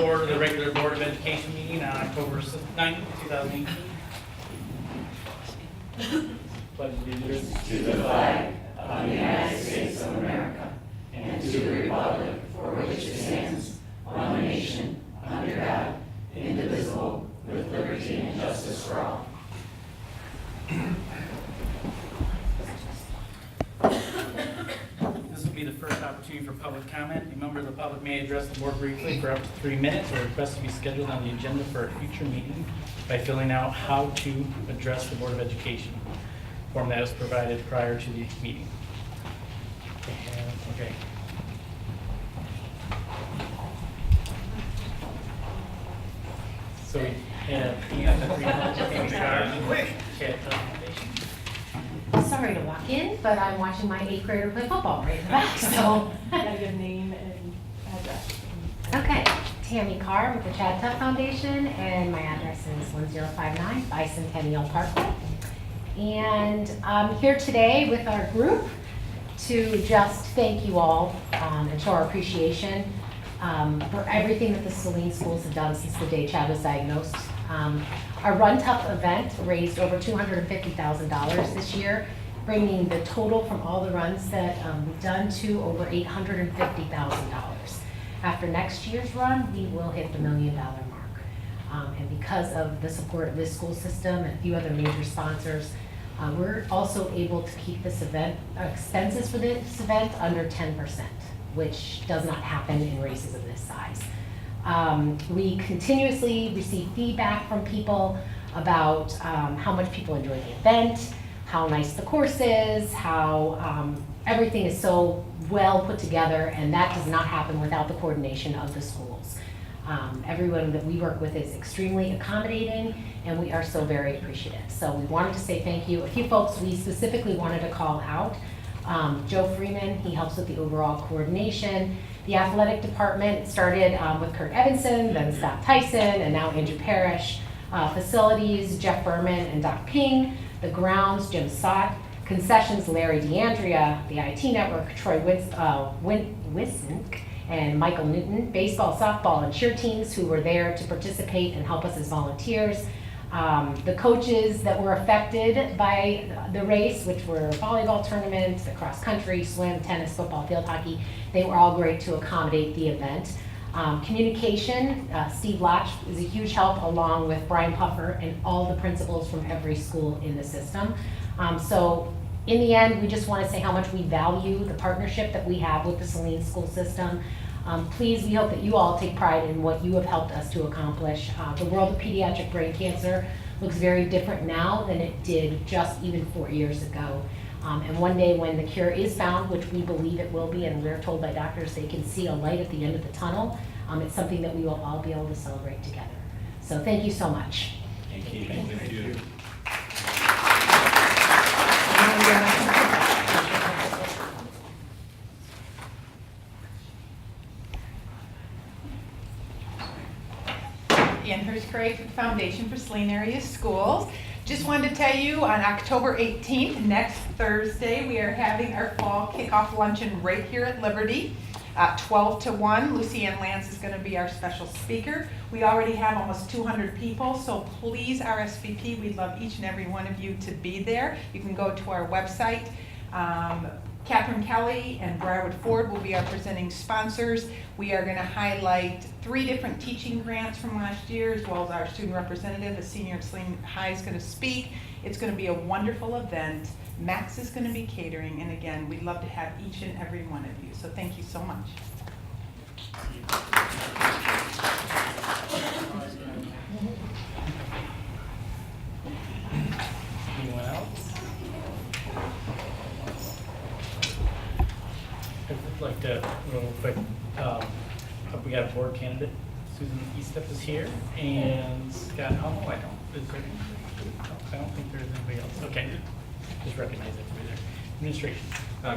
to order the regular Board of Education meeting on October 9th, 2018. Pledge allegiance to the flag of the United States of America and to the republic for which it stands, one nation, under God, indivisible, with liberty and justice for all. This will be the first opportunity for public comment. A member of the public may address the board briefly for up to 3 minutes or request to be scheduled on the agenda for a future meeting by filling out how to address the Board of Education form that was provided prior to the meeting. Okay. So we have Sorry to walk in, but I'm watching my 8th grader play football right in the back, so. Got your name and address. Okay, Tammy Carr with the Chad Tuff Foundation, and my address is 1059 Bicentennial Parkway. And I'm here today with our group to just thank you all and show our appreciation for everything that the Saline schools have done since the day Chad was diagnosed. Our Run Tough event raised over $250,000 this year, bringing the total from all the runs that we've done to over $850,000. After next year's run, we will hit the $1 million mark. And because of the support of this school system and a few other major sponsors, we're also able to keep this event, expenses for this event under 10%, which does not happen in races of this size. We continuously receive feedback from people about how much people enjoy the event, how nice the course is, how everything is so well put together, and that does not happen without the coordination of the schools. Everyone that we work with is extremely accommodating, and we are so very appreciative. So we wanted to say thank you. A few folks we specifically wanted to call out. Joe Freeman, he helps with the overall coordination. The athletic department started with Kurt Evanson, then Scott Tyson, and now Andrew Parrish. Facilities, Jeff Berman and Doc Ping. The grounds, Jim Sott. Concessions, Larry DeAndrea. The IT network, Troy Wisink and Michael Newton. Baseball, softball, and cheer teams who were there to participate and help us as volunteers. The coaches that were affected by the race, which were volleyball tournaments, the cross country, swim, tennis, football, field hockey, they were all great to accommodate the event. Communication, Steve Lotch is a huge help, along with Brian Puffer and all the principals from every school in the system. So in the end, we just want to say how much we value the partnership that we have with the Saline school system. Please, we hope that you all take pride in what you have helped us to accomplish. The world of pediatric brain cancer looks very different now than it did just even 4 years ago. And one day when the cure is found, which we believe it will be, and we're told by doctors they can see a light at the end of the tunnel, it's something that we will all be able to celebrate together. So thank you so much. Thank you. Thank you. Annhurst Craig Foundation for Saline Area Schools. Just wanted to tell you, on October 18th, next Thursday, we are having our fall kickoff luncheon right here at Liberty. 12 to 1, Lucy Ann Lance is going to be our special speaker. We already have almost 200 people, so please RSVP. We'd love each and every one of you to be there. You can go to our website. Catherine Kelly and Briarwood Ford will be our presenting sponsors. We are going to highlight 3 different teaching grants from last year, as well as our student representative, a senior at Saline High, is going to speak. It's going to be a wonderful event. Max is going to be catering, and again, we'd love to have each and every one of you. So thank you so much. Anyone else? I'd like to, real quick, we got a board candidate. Susan Eastep is here, and Scott Hummel, I don't think there's anybody else. Okay, just recognize it through there. Administration.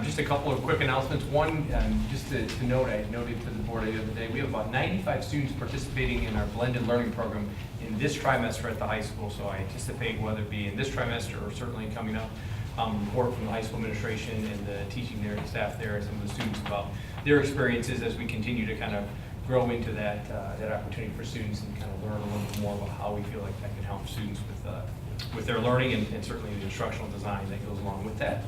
Just a couple of quick announcements. One, just to note, I noted to the board the other day, we have about 95 students participating in our blended learning program in this trimester at the high school. So I anticipate, whether it be in this trimester or certainly coming up, report from the high school administration and the teaching there and staff there and some of the students about their experiences as we continue to kind of grow into that opportunity for students and kind of learn a little bit more about how we feel like that can help students with their learning and certainly the instructional design that goes along with that.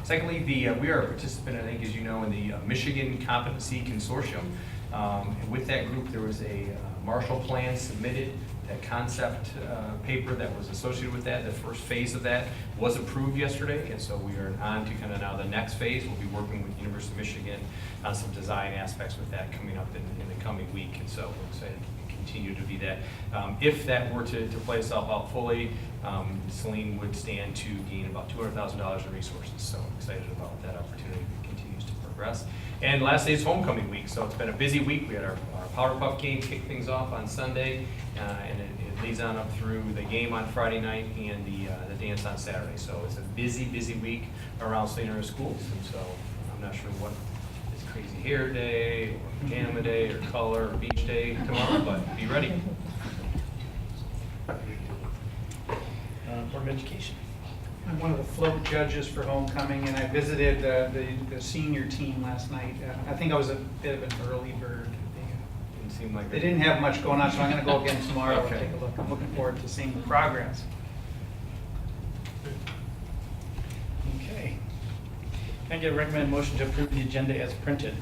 Secondly, we are a participant, I think, as you know, in the Michigan Competency Consortium. And with that group, there was a Marshall Plan submitted. That concept paper that was associated with that, the first phase of that, was approved yesterday, and so we are on to kind of now the next phase. We'll be working with University of Michigan on some design aspects with that coming up in the coming week, and so we're excited to continue to be that. If that were to play itself out fully, Saline would stand to gain about $200,000 in resources, so I'm excited about that opportunity that continues to progress. And lastly, it's homecoming week, so it's been a busy week. We had our Powder Puff game kick things off on Sunday, and it leads on up through the game on Friday night and the dance on Saturday. So it's a busy, busy week around Saline area schools, and so I'm not sure what is crazy hair day, or pajama day, or color, or beach day tomorrow, but be ready. Board of Education. I'm one of the float judges for homecoming, and I visited the senior team last night. I think I was a bit of an early bird. Didn't seem like They didn't have much going on, so I'm going to go again tomorrow and Okay. take a look. I'm looking forward to seeing the progress. Okay. Can I get a recommended motion to approve the agenda as printed?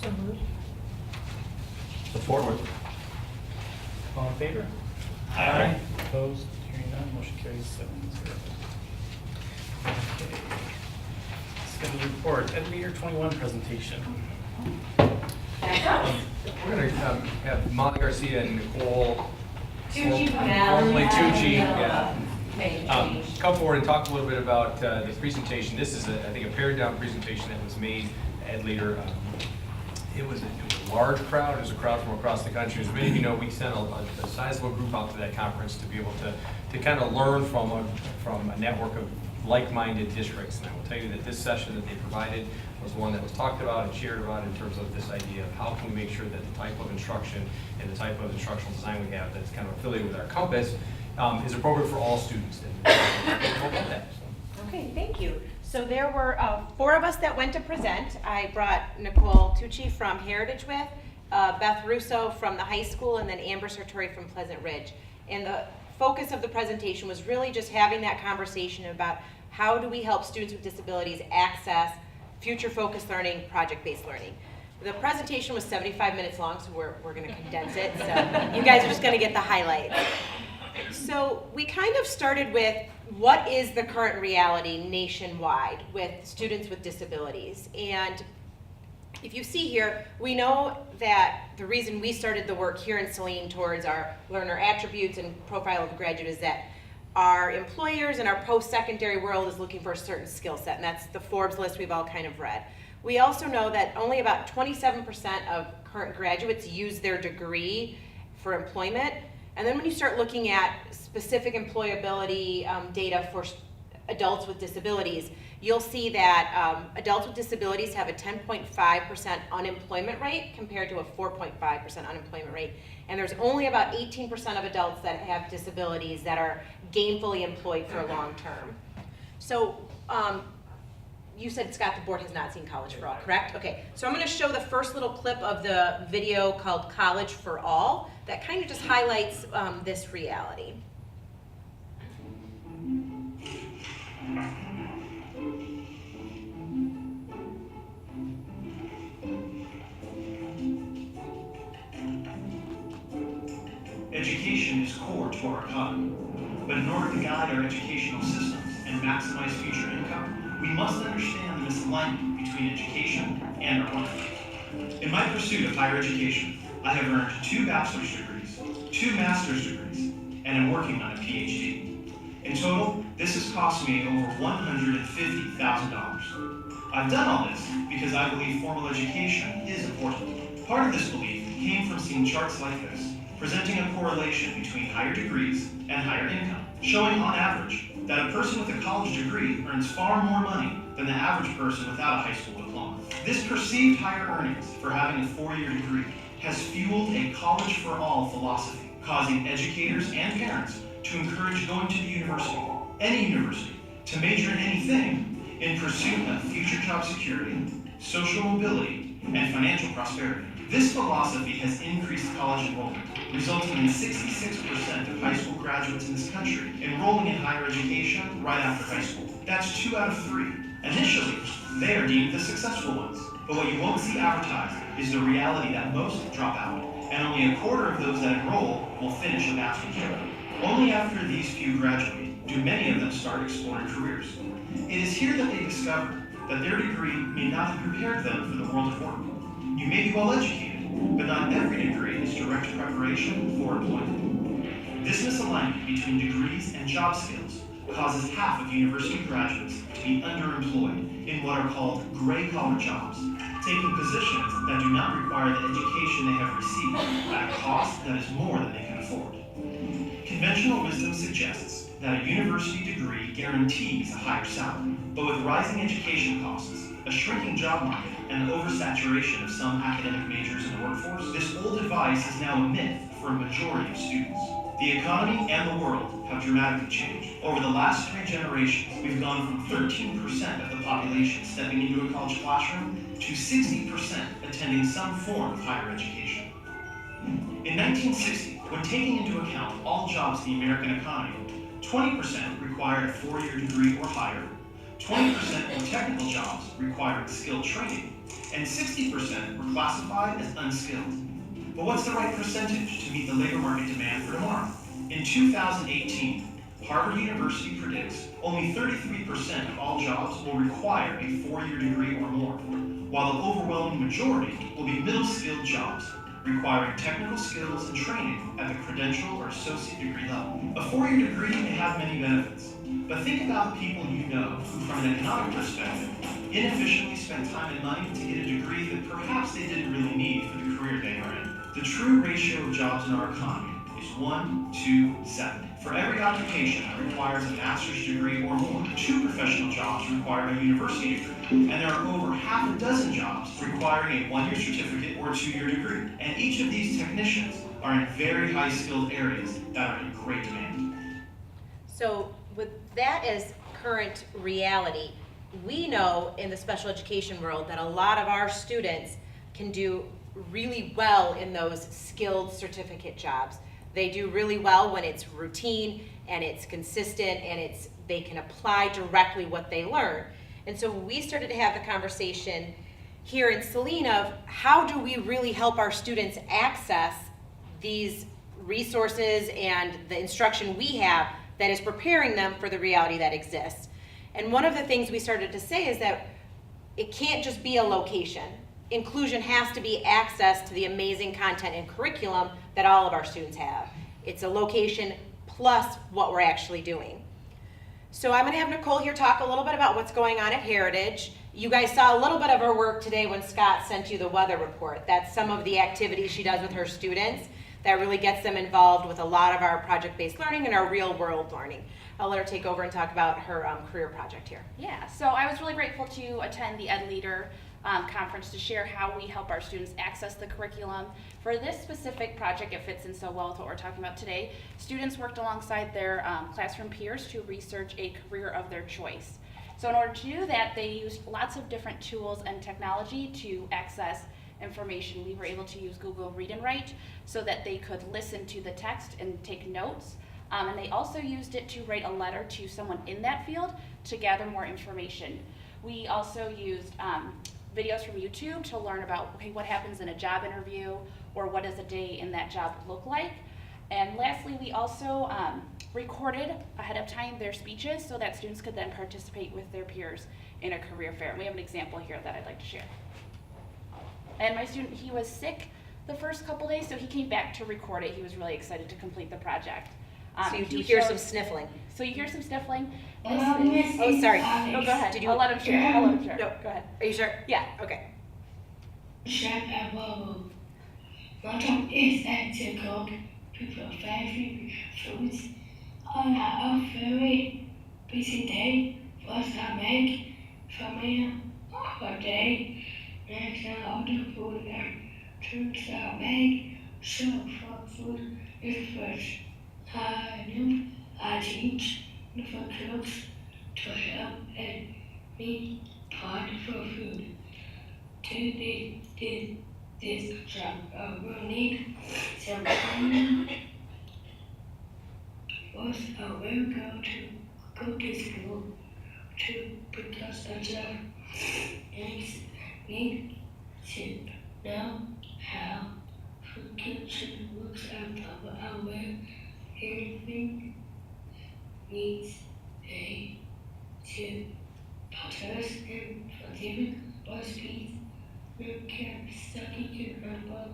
So moved. Support. All in favor? Aye. Opposed? Hearing none, motion carries 7-0. Okay. Scheduled report, Ed Leader 21 presentation. We're going to have Molly Garcia and Nicole, Tucci, formerly Tucci, yeah. Change. Come forward and talk a little bit about the presentation. This is, I think, a pared down presentation that was made at Leader. It was a large crowd. It was a crowd from across the country. As many of you know, we sent a sizable group out to that conference to be able to kind of learn from a network of like-minded districts. And I will tell you that this session that they provided was one that was talked about and shared about in terms of this idea of how can we make sure that the type of instruction and the type of instructional design we have that's kind of affiliated with our compass is appropriate for all students. Okay, thank you. So there were 4 of us that went to present. I brought Nicole Tucci from Heritage with, Beth Russo from the high school, and then Amber Sartori from Pleasant Ridge. And the focus of the presentation was really just having that conversation about how do we help students with disabilities access future-focused learning, project-based learning. The presentation was 75 minutes long, so we're going to condense it. So you guys are just going to get the highlights. So we kind of started with what is the current reality nationwide with students with disabilities. And if you see here, we know that the reason we started the work here in Saline towards our learner attributes and profile of the graduate is that our employers and our post-secondary world is looking for a certain skill set, and that's the Forbes list we've all kind of read. We also know that only about 27% of current graduates use their degree for employment. And then when you start looking at specific employability data for adults with disabilities, you'll see that adults with disabilities have a 10.5% unemployment rate compared to a 4.5% unemployment rate. And there's only about 18% of adults that have disabilities that are gainfully employed for long term. So you said, Scott, the board has not seen College for All, correct? Okay, so I'm going to show the first little clip of the video called College for All that kind of just highlights this reality. Education is core to our economy, but in order to guide our educational systems and maximize future income, we must understand the misalignment between education and our work. In my pursuit of higher education, I have earned 2 bachelor's degrees, 2 master's degrees, and am working on a PhD. In total, this has cost me over $150,000. I've done all this because I believe formal education is important. Part of this belief came from seeing charts like this, presenting a correlation between higher degrees and higher income, showing on average that a person with a college degree earns far more money than the average person without a high school diploma. This perceived higher earnings for having a 4-year degree has fueled a college for all philosophy, causing educators and parents to encourage going to the university, any university, to major in anything in pursuit of future job security, social mobility, and financial prosperity. This philosophy has increased college enrollment, resulting in 66% of high school graduates in this country enrolling in higher education right after high school. That's 2 out of 3. Initially, they are deemed the successful ones. But what you won't see advertised is the reality that most drop out, and only a quarter of those that enroll will finish a bachelor's degree. Only after these few graduate do many of them start exploring careers. It is here that they discover that their degree may not have prepared them for the world of work. You may be well educated, but not every degree is direct preparation for employment. This misalignment between degrees and job skills causes half of university graduates to be underemployed in what are called gray-collar jobs, taking positions that do not require the education they have received at a cost that is more than they can afford. Conventional wisdom suggests that a university degree guarantees a higher salary, but with rising education costs, a shrinking job market, and the oversaturation of some academic majors in the workforce, this old advice is now a myth for a majority of students. The economy and the world have dramatically changed. Over the last 3 generations, we've gone from 13% of the population stepping into a college classroom to 60% attending some form of higher education. In 1960, when taking into account all jobs in the American economy, 20% required a 4-year degree or higher, 20% were technical jobs requiring skilled training, and 60% were classified as unskilled. But what's the right percentage to meet the labor market demand for tomorrow? In 2018, Harvard University predicts only 33% of all jobs will require a 4-year degree or more, while the overwhelming majority will be middle-skilled jobs, requiring technical skills and training at the credential or associate degree level. A 4-year degree may have many benefits, but think about the people you know who, from an economic perspective, inefficiently spend time and money to get a degree that perhaps they didn't really need for the career they are in. The true ratio of jobs in our economy is 1 to 7. For every occupation that requires a master's degree or more, 2 professional jobs require a university degree, and there are over half a dozen jobs requiring a 1-year certificate or 2-year degree. And each of these technicians are in very high-skilled areas that are in great demand. So with that as current reality, we know in the special education world that a lot of our students can do really well in those skilled certificate jobs. They do really well when it's routine and it's consistent and they can apply directly what they learn. And so we started to have the conversation here in Saline of how do we really help our students access these resources and the instruction we have that is preparing them for the reality that exists. And one of the things we started to say is that it can't just be a location. Inclusion has to be access to the amazing content and curriculum that all of our students have. It's a location plus what we're actually doing. So I'm going to have Nicole here talk a little bit about what's going on at Heritage. You guys saw a little bit of her work today when Scott sent you the weather report. That's some of the activities she does with her students that really gets them involved with a lot of our project-based learning and our real-world learning. I'll let her take over and talk about her career project here. Yeah, so I was really grateful to attend the Ed Leader conference to share how we help our students access the curriculum. For this specific project, it fits in so well with what we're talking about today. Students worked alongside their classroom peers to research a career of their choice. So in order to do that, they used lots of different tools and technology to access information. We were able to use Google Read and Write so that they could listen to the text and take notes. And they also used it to write a letter to someone in that field to gather more information. We also used videos from YouTube to learn about what happens in a job interview or what does a day in that job look like. And lastly, we also recorded ahead of time their speeches so that students could then participate with their peers in a career fair. And we have an example here that I'd like to share. And my student, he was sick the first couple days, so he came back to record it. He was really excited to complete the project. So you do hear some sniffling. So you hear some sniffling. Oh, sorry. No, go ahead. Did you? I'll let him share. I'll let him share. No, go ahead. Are you sure? Yeah. Okay. My job is to cook, prepare favorite foods. On a very busy day, first I make for me a day. Next I order food and drinks I make. So for food is first. I teach the cooks to help and me part for food. Today did this job of running something was a will go to school to because the job need to know how kitchen works out of our everything needs a to process and forgiving was peace. We kept studying to remember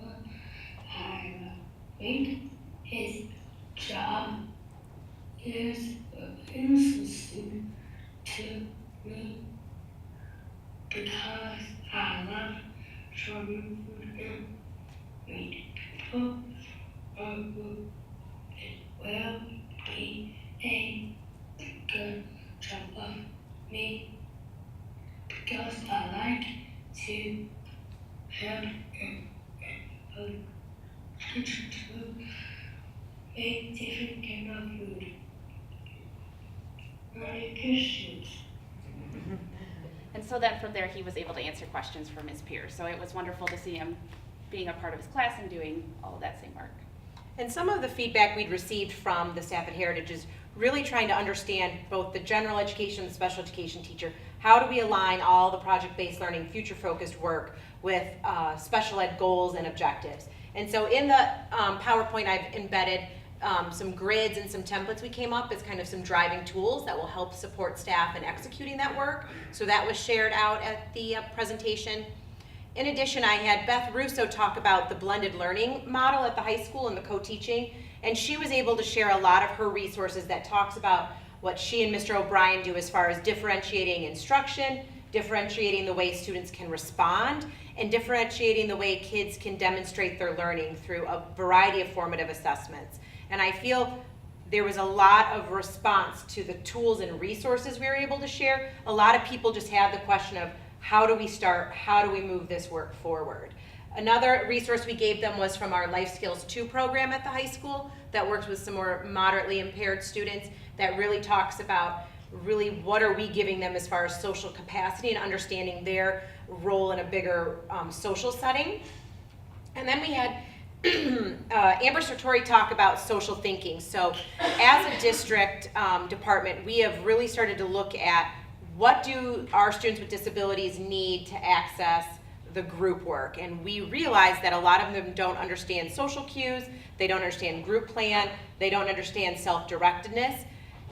I think his job is interesting to me because I love showing food and meet people. It will be a good job of me because I like to help and kitchen to make different kind of food. Merry Christmas. And so then from there, he was able to answer questions from his peers. So it was wonderful to see him being a part of his class and doing all of that same work. And some of the feedback we'd received from the staff at Heritage is really trying to understand both the general education and the special education teacher. How do we align all the project-based learning, future-focused work with special ed goals and objectives? And so in the PowerPoint, I've embedded some grids and some templates we came up as kind of some driving tools that will help support staff in executing that work. So that was shared out at the presentation. In addition, I had Beth Russo talk about the blended learning model at the high school and the co-teaching, and she was able to share a lot of her resources that talks about what she and Mr. O'Brien do as far as differentiating instruction, differentiating the way students can respond, and differentiating the way kids can demonstrate their learning through a variety of formative assessments. And I feel there was a lot of response to the tools and resources we were able to share. A lot of people just had the question of, how do we start? How do we move this work forward? Another resource we gave them was from our Life Skills 2 program at the high school that works with some more moderately impaired students that really talks about really what are we giving them as far as social capacity and understanding their role in a bigger social setting. And then we had Amber Sartori talk about social thinking. So as a district department, we have really started to look at what do our students with disabilities need to access the group work. And we realize that a lot of them don't understand social cues, they don't understand group plan, they don't understand self-directedness.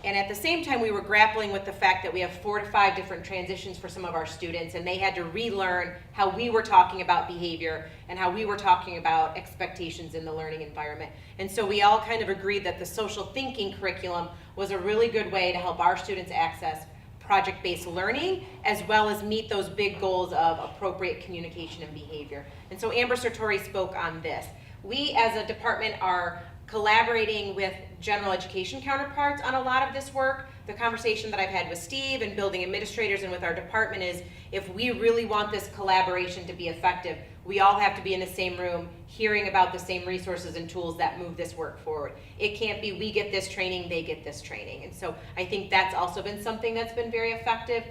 And at the same time, we were grappling with the fact that we have 4 to 5 different transitions for some of our students, and they had to relearn how we were talking about behavior and how we were talking about expectations in the learning environment. And so we all kind of agreed that the social thinking curriculum was a really good way to help our students access project-based learning, as well as meet those big goals of appropriate communication and behavior. And so Amber Sartori spoke on this. We as a department are collaborating with general education counterparts on a lot of this work. The conversation that I've had with Steve and building administrators and with our department is, if we really want this collaboration to be effective, we all have to be in the same room hearing about the same resources and tools that move this work forward. It can't be we get this training, they get this training. And so I think that's also been something that's been very effective.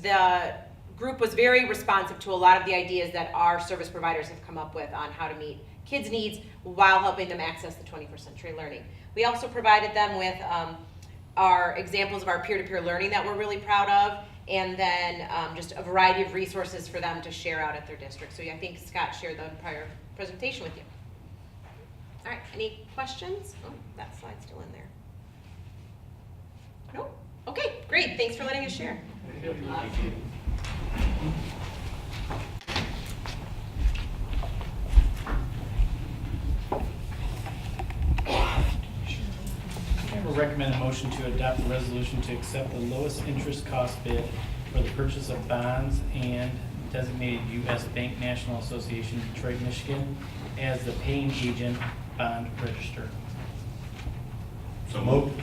The group was very responsive to a lot of the ideas that our service providers have come up with on how to meet kids' needs while helping them access the 21st century learning. We also provided them with our examples of our peer-to-peer learning that we're really proud of, and then just a variety of resources for them to share out at their district. So I think Scott shared the prior presentation with you. All right, any questions? Oh, that slide's still in there. No? Okay, great, thanks for letting us share. I will recommend a motion to adopt a resolution to accept the lowest interest cost bid for the purchase of bonds and designated U.S. Bank National Association, Detroit, Michigan, as the paying agent bond register. So moved.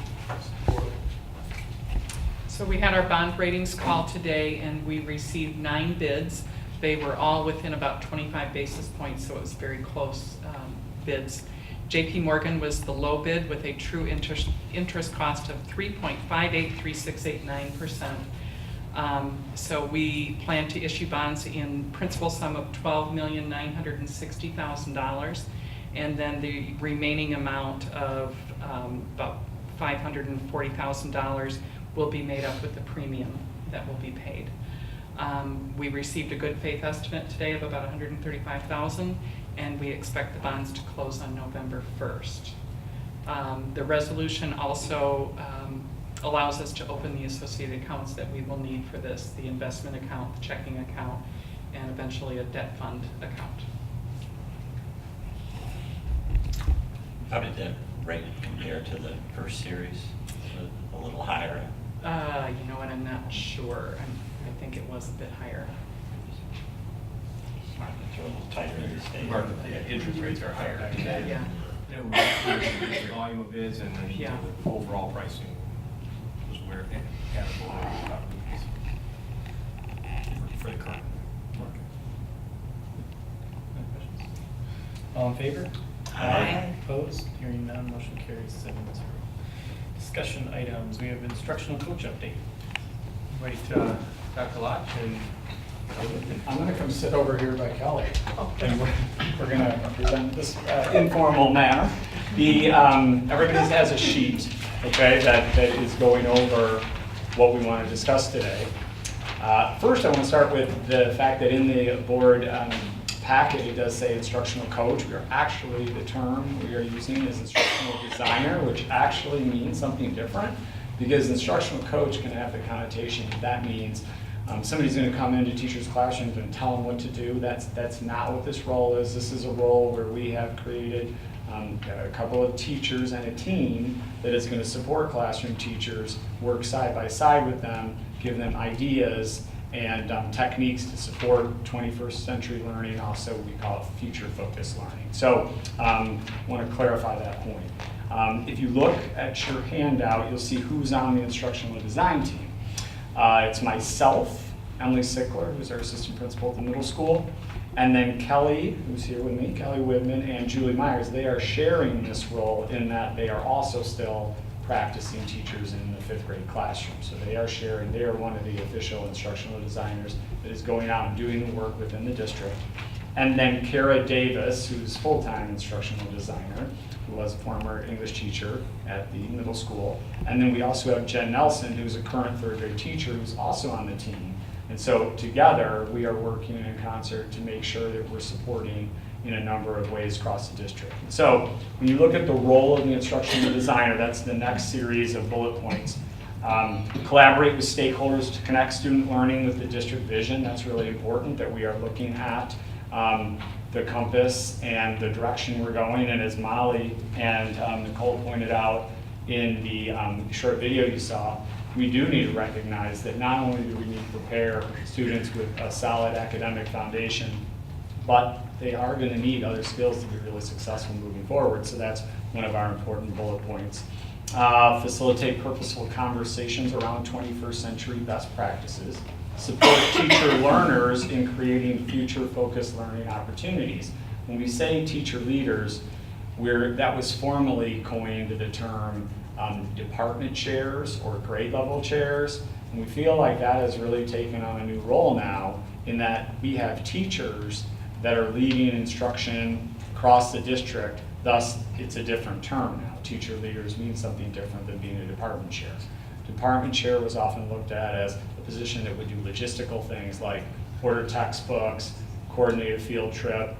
So we had our bond ratings call today, and we received 9 bids. They were all within about 25 basis points, so it was very close bids. JP Morgan was the low bid with a true interest cost of 3.583689%. So we plan to issue bonds in principal sum of $12,960,000, and then the remaining amount of about $540,000 will be made up with the premium that will be paid. We received a good faith estimate today of about $135,000, and we expect the bonds to close on November 1st. The resolution also allows us to open the associated accounts that we will need for this, the investment account, the checking account, and eventually a debt fund account. How did that rate compare to the first series? A little higher? You know what, I'm not sure. I think it was a bit higher. Markets are a little tighter these days. Interest rates are higher. Yeah. The volume of bids and then Yeah. the overall pricing was where it had a for the current market. All in favor? Aye. Opposed? Hearing none, motion carries 7-0. Discussion items, we have instructional coach update. Wait, Dr. Lodge and I'm going to come sit over here by Kelly. And we're going to present this informal manner. Everybody has a sheet, okay, that is going over what we want to discuss today. First, I want to start with the fact that in the board packet, it does say instructional coach. The term we are using is instructional designer, which actually means something different, because instructional coach can have the connotation that means somebody's going to come into teachers' classrooms and tell them what to do. That's not what this role is. This is a role where we have created a couple of teachers and a team that is going to support classroom teachers, work side by side with them, give them ideas and techniques to support 21st century learning. Also, we call it future-focused learning. So I want to clarify that point. If you look at your handout, you'll see who's on the instructional design team. It's myself, Emily Sickler, who's our assistant principal at the middle school, and then Kelly, who's here with me, Kelly Widman, and Julie Myers. They are sharing this role in that they are also still practicing teachers in the 5th grade classroom. So they are sharing, they are one of the official instructional designers that is going out and doing the work within the district. And then Kara Davis, who's full-time instructional designer, who was a former English teacher at the middle school. And then we also have Jen Nelson, who's a current 3rd grade teacher, who's also on the team. And so together, we are working in concert to make sure that we're supporting in a number of ways across the district. So when you look at the role of the instructional designer, that's the next series of bullet points. Collaborate with stakeholders to connect student learning with the district vision. That's really important, that we are looking at the compass and the direction we're going. And as Molly and Nicole pointed out in the short video you saw, we do need to recognize that not only do we need to prepare students with a solid academic foundation, but they are going to need other skills to be really successful moving forward. So that's one of our important bullet points. Facilitate purposeful conversations around 21st century best practices. Support teacher learners in creating future-focused learning opportunities. When we say teacher leaders, that was formally coined the term department chairs or grade level chairs. And we feel like that has really taken on a new role now, in that we have teachers that are leading instruction across the district. Thus, it's a different term now. Teacher leaders means something different than being a department chair. Department chair was often looked at as a position that would do logistical things like order textbooks, coordinate a field trip,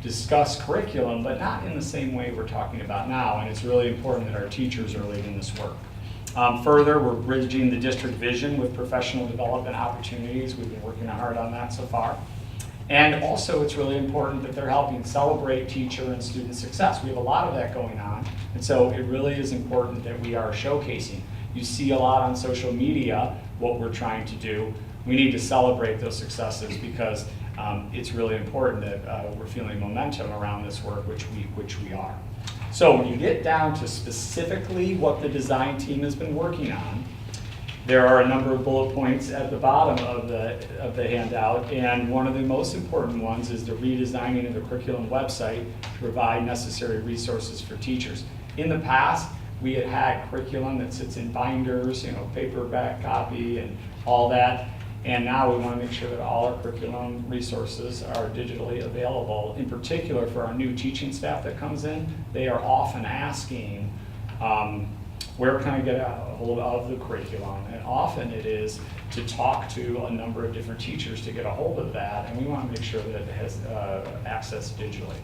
discuss curriculum, but not in the same way we're talking about now. And it's really important that our teachers are leading this work. Further, we're bridging the district vision with professional development opportunities. We've been working hard on that so far. And also, it's really important that they're helping celebrate teacher and student success. We have a lot of that going on. And so it really is important that we are showcasing. You see a lot on social media what we're trying to do. We need to celebrate those successes, because it's really important that we're feeling momentum around this work, which we are. So when you get down to specifically what the design team has been working on, there are a number of bullet points at the bottom of the handout, and one of the most important ones is the redesigning of the curriculum website to provide necessary resources for teachers. In the past, we had curriculum that sits in binders, paperback copy and all that. And now we want to make sure that all our curriculum resources are digitally available. In particular, for our new teaching staff that comes in, they are often asking, where can I get a hold of the curriculum? And often it is to talk to a number of different teachers to get a hold of that, and we want to make sure that it has access digitally.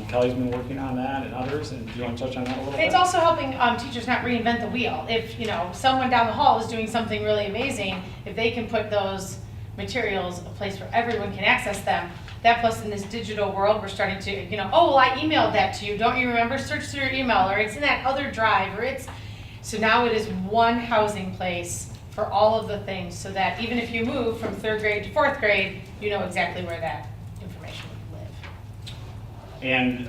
Kelly's been working on that and others, and do you want to touch on that a little bit? It's also helping teachers not reinvent the wheel. If someone down the hall is doing something really amazing, if they can put those materials a place where everyone can access them, that plus in this digital world, we're starting to, oh, well, I emailed that to you. Don't you remember? Search through your email, or it's in that other drive, or it's, so now it is one housing place for all of the things, so that even if you move from 3rd grade to 4th grade, you know exactly where that information would live. And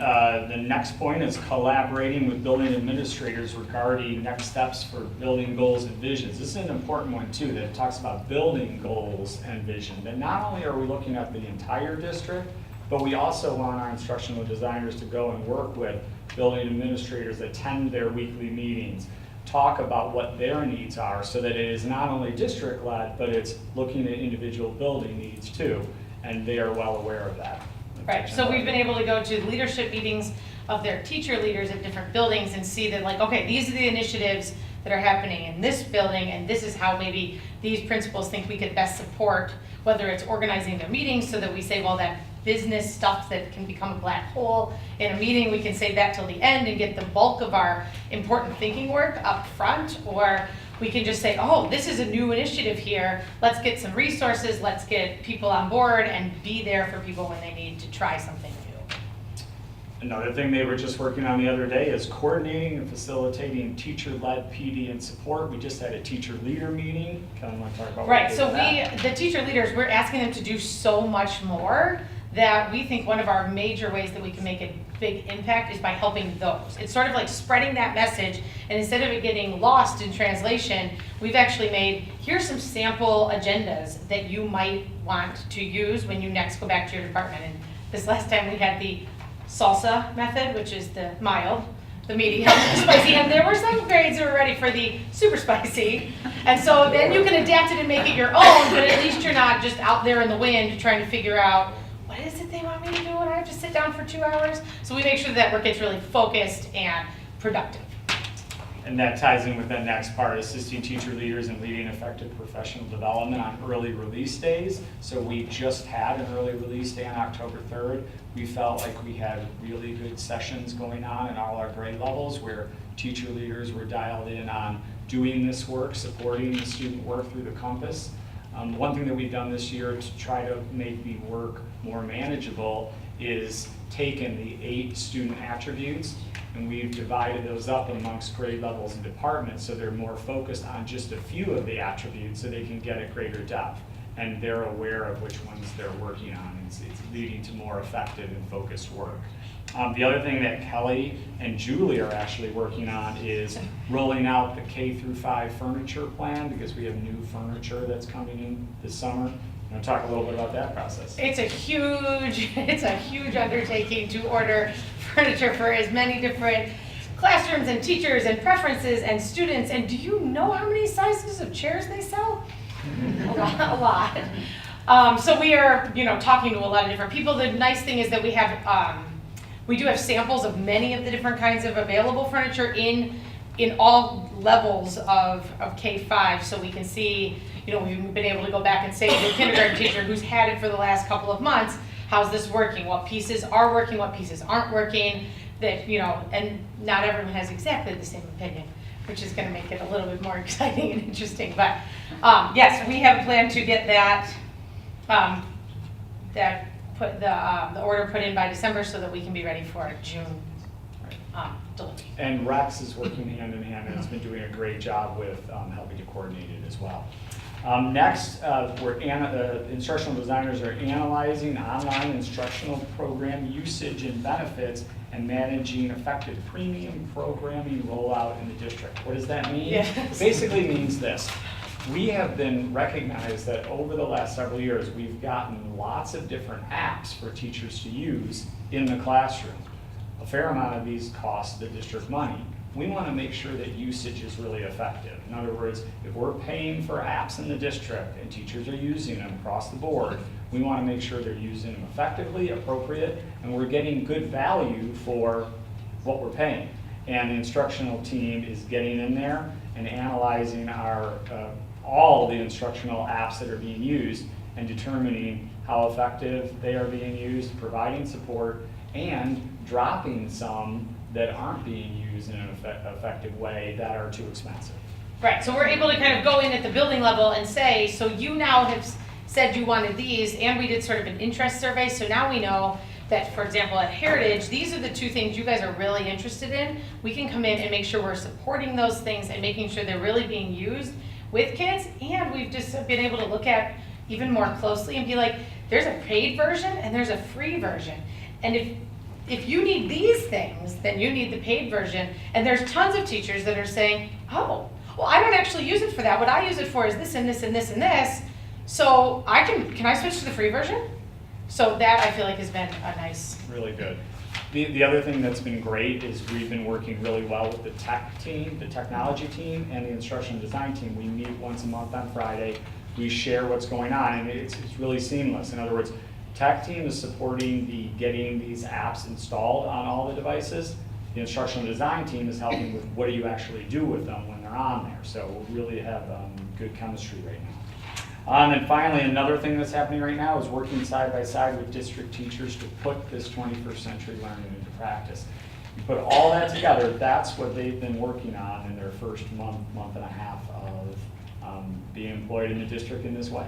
the next point is collaborating with building administrators regarding next steps for building goals and visions. This is an important one too, that talks about building goals and vision. That not only are we looking at the entire district, but we also want our instructional designers to go and work with building administrators, attend their weekly meetings, talk about what their needs are, so that it is not only district-led, but it's looking at individual building needs too, and they are well aware of that. Right, so we've been able to go to leadership meetings of their teacher leaders at different buildings and see that, like, okay, these are the initiatives that are happening in this building, and this is how maybe these principals think we could best support, whether it's organizing their meetings so that we say, well, that business stuff that can become a black hole in a meeting, we can save that till the end and get the bulk of our important thinking work up front, or we can just say, oh, this is a new initiative here, let's get some resources, let's get people on board and be there for people when they need to try something new. Another thing they were just working on the other day is coordinating and facilitating teacher-led PD and support. We just had a teacher leader meeting. Kelly, want to talk about Right, so the teacher leaders, we're asking them to do so much more that we think one of our major ways that we can make a big impact is by helping those. It's sort of like spreading that message, and instead of it getting lost in translation, we've actually made, here's some sample agendas that you might want to use when you next go back to your department. And this last time we had the salsa method, which is the mild, the medium, the spicy, and there were some grades that were ready for the super spicy. And so then you can adapt it and make it your own, but at least you're not just out there in the wind trying to figure out, what is it they want me to do when I have to sit down for 2 hours? So we make sure that work gets really focused and productive. And that ties in with that next part, assisting teacher leaders in leading effective professional development on early release days. So we just had an early release day on October 3rd. We felt like we had really good sessions going on in all our grade levels where teacher leaders were dialed in on doing this work, supporting the student work through the compass. One thing that we've done this year to try to make the work more manageable is taken the 8 student attributes and we've divided those up amongst grade levels and departments so they're more focused on just a few of the attributes so they can get a greater depth and they're aware of which ones they're working on. It's leading to more effective and focused work. The other thing that Kelly and Julie are actually working on is rolling out the K-5 furniture plan because we have new furniture that's coming in this summer. I'm going to talk a little bit about that process. It's a huge undertaking to order furniture for as many different classrooms and teachers and preferences and students. And do you know how many sizes of chairs they sell? A lot. So we are, talking to a lot of different people. The nice thing is that we do have samples of many of the different kinds of available furniture in all levels of K-5, so we can see, we've been able to go back and say to the kindergarten teacher who's had it for the last couple of months, how's this working? What pieces are working? What pieces aren't working? That, and not everyone has exactly the same opinion, which is going to make it a little bit more exciting and interesting. But yes, we have a plan to get the order put in by December so that we can be ready for June delivery. And Rex is working hand in hand and has been doing a great job with helping to coordinate it as well. Next, instructional designers are analyzing online instructional program usage and benefits and managing effective premium programming rollout in the district. What does that mean? Yes. It basically means this. We have been recognized that over the last several years, we've gotten lots of different apps for teachers to use in the classroom. A fair amount of these cost the district money. we want to make sure that usage is really effective. In other words, if we're paying for apps in the district and teachers are using them across the board, we want to make sure they're using them effectively, appropriate, and we're getting good value for what we're paying. And the instructional team is getting in there and analyzing all the instructional apps that are being used and determining how effective they are being used, providing support, and dropping some that aren't being used in an effective way that are too expensive. Right, so we're able to kind of go in at the building level and say, so you now have said you wanted these, and we did sort of an interest survey, so now we know that, for example, at Heritage, these are the two things you guys are really interested in. We can come in and make sure we're supporting those things and making sure they're really being used with kids, and we've just been able to look at even more closely and be like, there's a paid version and there's a free version. And if you need these things, then you need the paid version. And there's tons of teachers that are saying, oh, well, I don't actually use it for that. What I use it for is this and this and this and this. So can I switch to the free version? So that I feel like has been a nice. Really good. The other thing that's been great is we've been working really well with the tech team, the technology team, and the instructional design team. We meet once a month on Friday. We share what's going on, and it's really seamless. In other words, tech team is supporting getting these apps installed on all the devices. The instructional design team is helping with what do you actually do with them when they're on there. So we really have good chemistry right now. And then finally, another thing that's happening right now is working side by side with district teachers to put this 21st century learning into practice. You put all that together, that's what they've been working on in their first month and a half of being employed in the district in this way.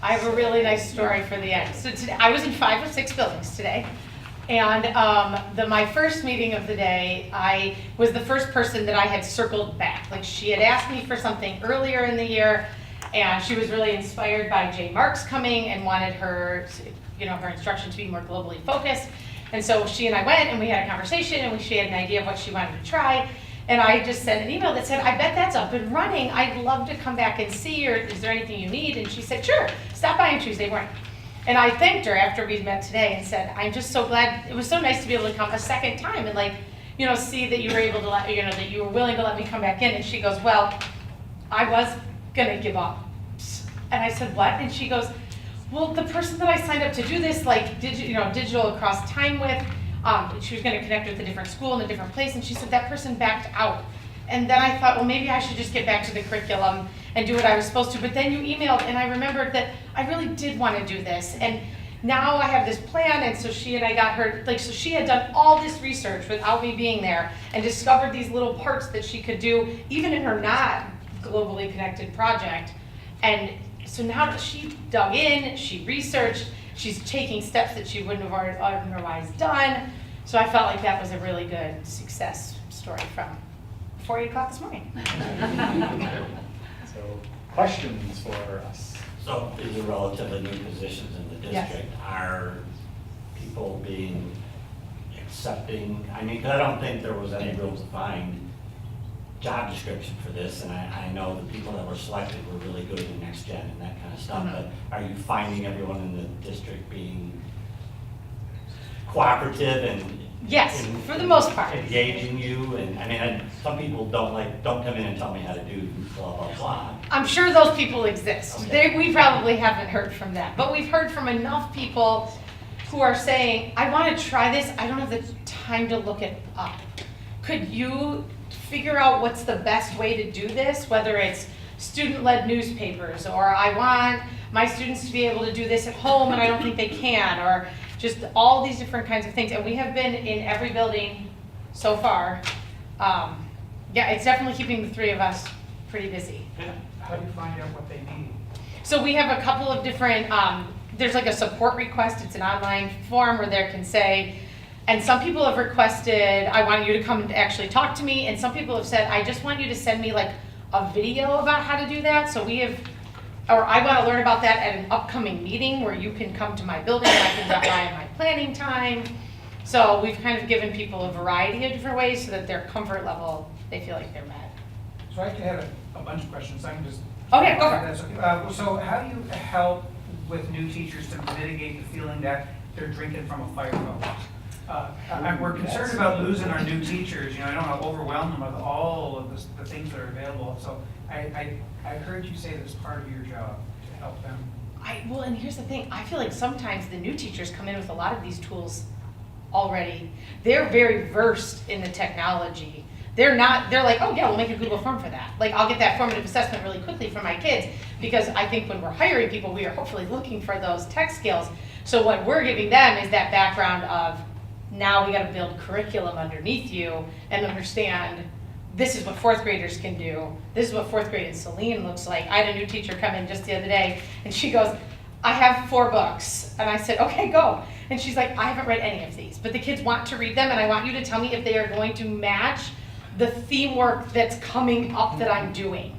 I have a really nice story for the end. So today, I was in 5 of 6 buildings today. And my first meeting of the day, I was the first person that I had circled back. Like, she had asked me for something earlier in the year, and she was really inspired by Jay Marks coming and wanted her, her instruction to be more globally focused. And so she and I went and we had a conversation, and she had an idea of what she wanted to try. And I just sent an email that said, I bet that's up and running. I'd love to come back and see, or is there anything you need? And she said, sure, stop by on Tuesday morning. And I thanked her after we met today and said, I'm just so glad, it was so nice to be able to come a second time and see that you were able to that you were willing to let me come back in. And she goes, well, I was gonna give up. And I said, what? And she goes, well, the person that I signed up to do this, digital across time with, she was gonna connect with a different school in a different place, and she said that person backed out. And then I thought, well, maybe I should just get back to the curriculum and do what I was supposed to. But then you emailed, and I remembered that I really did want to do this. And now I have this plan, and so she and I got her, so she had done all this research without me being there and discovered these little parts that she could do, even in her not globally connected project. And so now that she dug in, she researched, she's taking steps that she wouldn't have otherwise done. So I felt like that was a really good success story from before 8 o'clock this morning. So, questions for us? So these are relatively new positions in the district. Yes. Are people being accepting? I mean, 'cause I don't think there was any real defined job description for this, and I know the people that were selected were really good in next gen and that kind of stuff, but are you finding everyone in the district being cooperative and Yes, for the most part. engaging you? And I mean, some people don't come in and tell me how to do blah, blah, blah. I'm sure those people exist. Okay. We probably haven't heard from them, but we've heard from enough people who are saying, I want to try this, I don't have the time to look it up. Could you figure out what's the best way to do this, whether it's student-led newspapers, or I want my students to be able to do this at home and I don't think they can, or just all these different kinds of things. And we have been in every building so far. Yeah, it's definitely keeping the 3 of us pretty busy. How do you find out what they need? So we have a couple of different, there's like a support request. It's an online form where there can say, and some people have requested, I want you to come and actually talk to me. And some people have said, I just want you to send me like a video about how to do that. So we have, or I want to learn about that at an upcoming meeting where you can come to my building and I can drop by in my planning time. So we've kind of given people a variety of different ways so that their comfort level, they feel like they're met. So I had a bunch of questions. I can just. Oh yeah, go for it. So how do you help with new teachers to mitigate the feeling that they're drinking from a fire hose? We're concerned about losing our new teachers, you know, I don't want to overwhelm them with all of the things that are available. So I heard you say this part of your job to help them. Well, and here's the thing, I feel like sometimes the new teachers come in with a lot of these tools already. They're very versed in the technology. They're like, oh yeah, we'll make a Google form for that. Like, I'll get that formative assessment really quickly for my kids, because I think when we're hiring people, we are hopefully looking for those tech skills. So what we're giving them is that background of, now we gotta build curriculum underneath you and understand this is what fourth graders can do. This is what fourth grade in Saline looks like. I had a new teacher come in just the other day, and she goes, I have 4 books. And I said, okay, go. And she's like, I haven't read any of these, but the kids want to read them, and I want you to tell me if they are going to match the theme work that's coming up that I'm doing.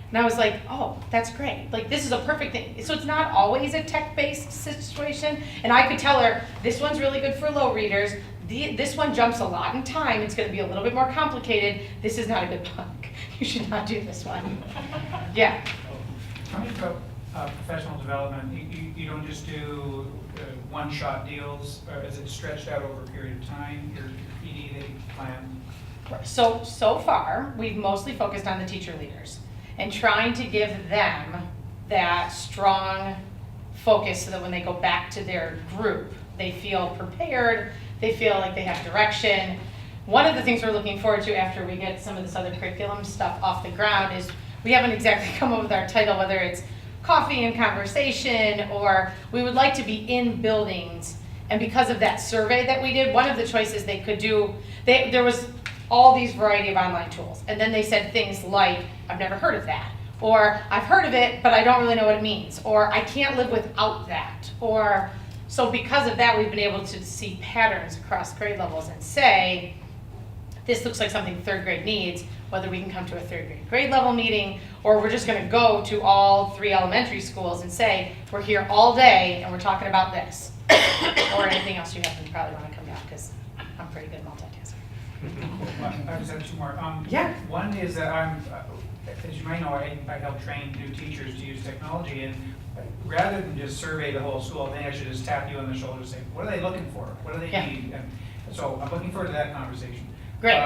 And I was like, oh, that's great. Like, this is a perfect thing. So it's not always a tech-based situation. And I could tell her, this one's really good for low readers. This one jumps a lot in time. It's going to be a little bit more complicated. This is not a good book. You should not do this one. Yeah. Tell me about professional development. You don't just do one-shot deals, or is it stretched out over a period of time? Your PD that you plan? So far, we've mostly focused on the teacher leaders and trying to give them that strong focus so that when they go back to their group, they feel prepared, they feel like they have direction. One of the things we're looking forward to after we get some of this other curriculum stuff off the ground is, we haven't exactly come up with our title, whether it's coffee and conversation, or we would like to be in buildings. And because of that survey that we did, one of the choices they could do, there was all these variety of online tools. And then they said things like, I've never heard of that. Or I've heard of it, but I don't really know what it means. Or I can't live without that. Or, so because of that, we've been able to see patterns across grade levels and say, this looks like something 3rd grade needs, whether we can come to a 3rd grade level meeting, or we're just gonna go to all 3 elementary schools and say, we're here all day and we're talking about this. Or anything else you happen to probably wanna come down, because I'm pretty good at multitasking. I just have 2 more. Yeah. One is that as you might know, I help train new teachers to use technology, and rather than just survey the whole school, I think I should just tap you on the shoulder and say, what are they looking for? What do they need? And so I'm looking forward to that conversation. Great.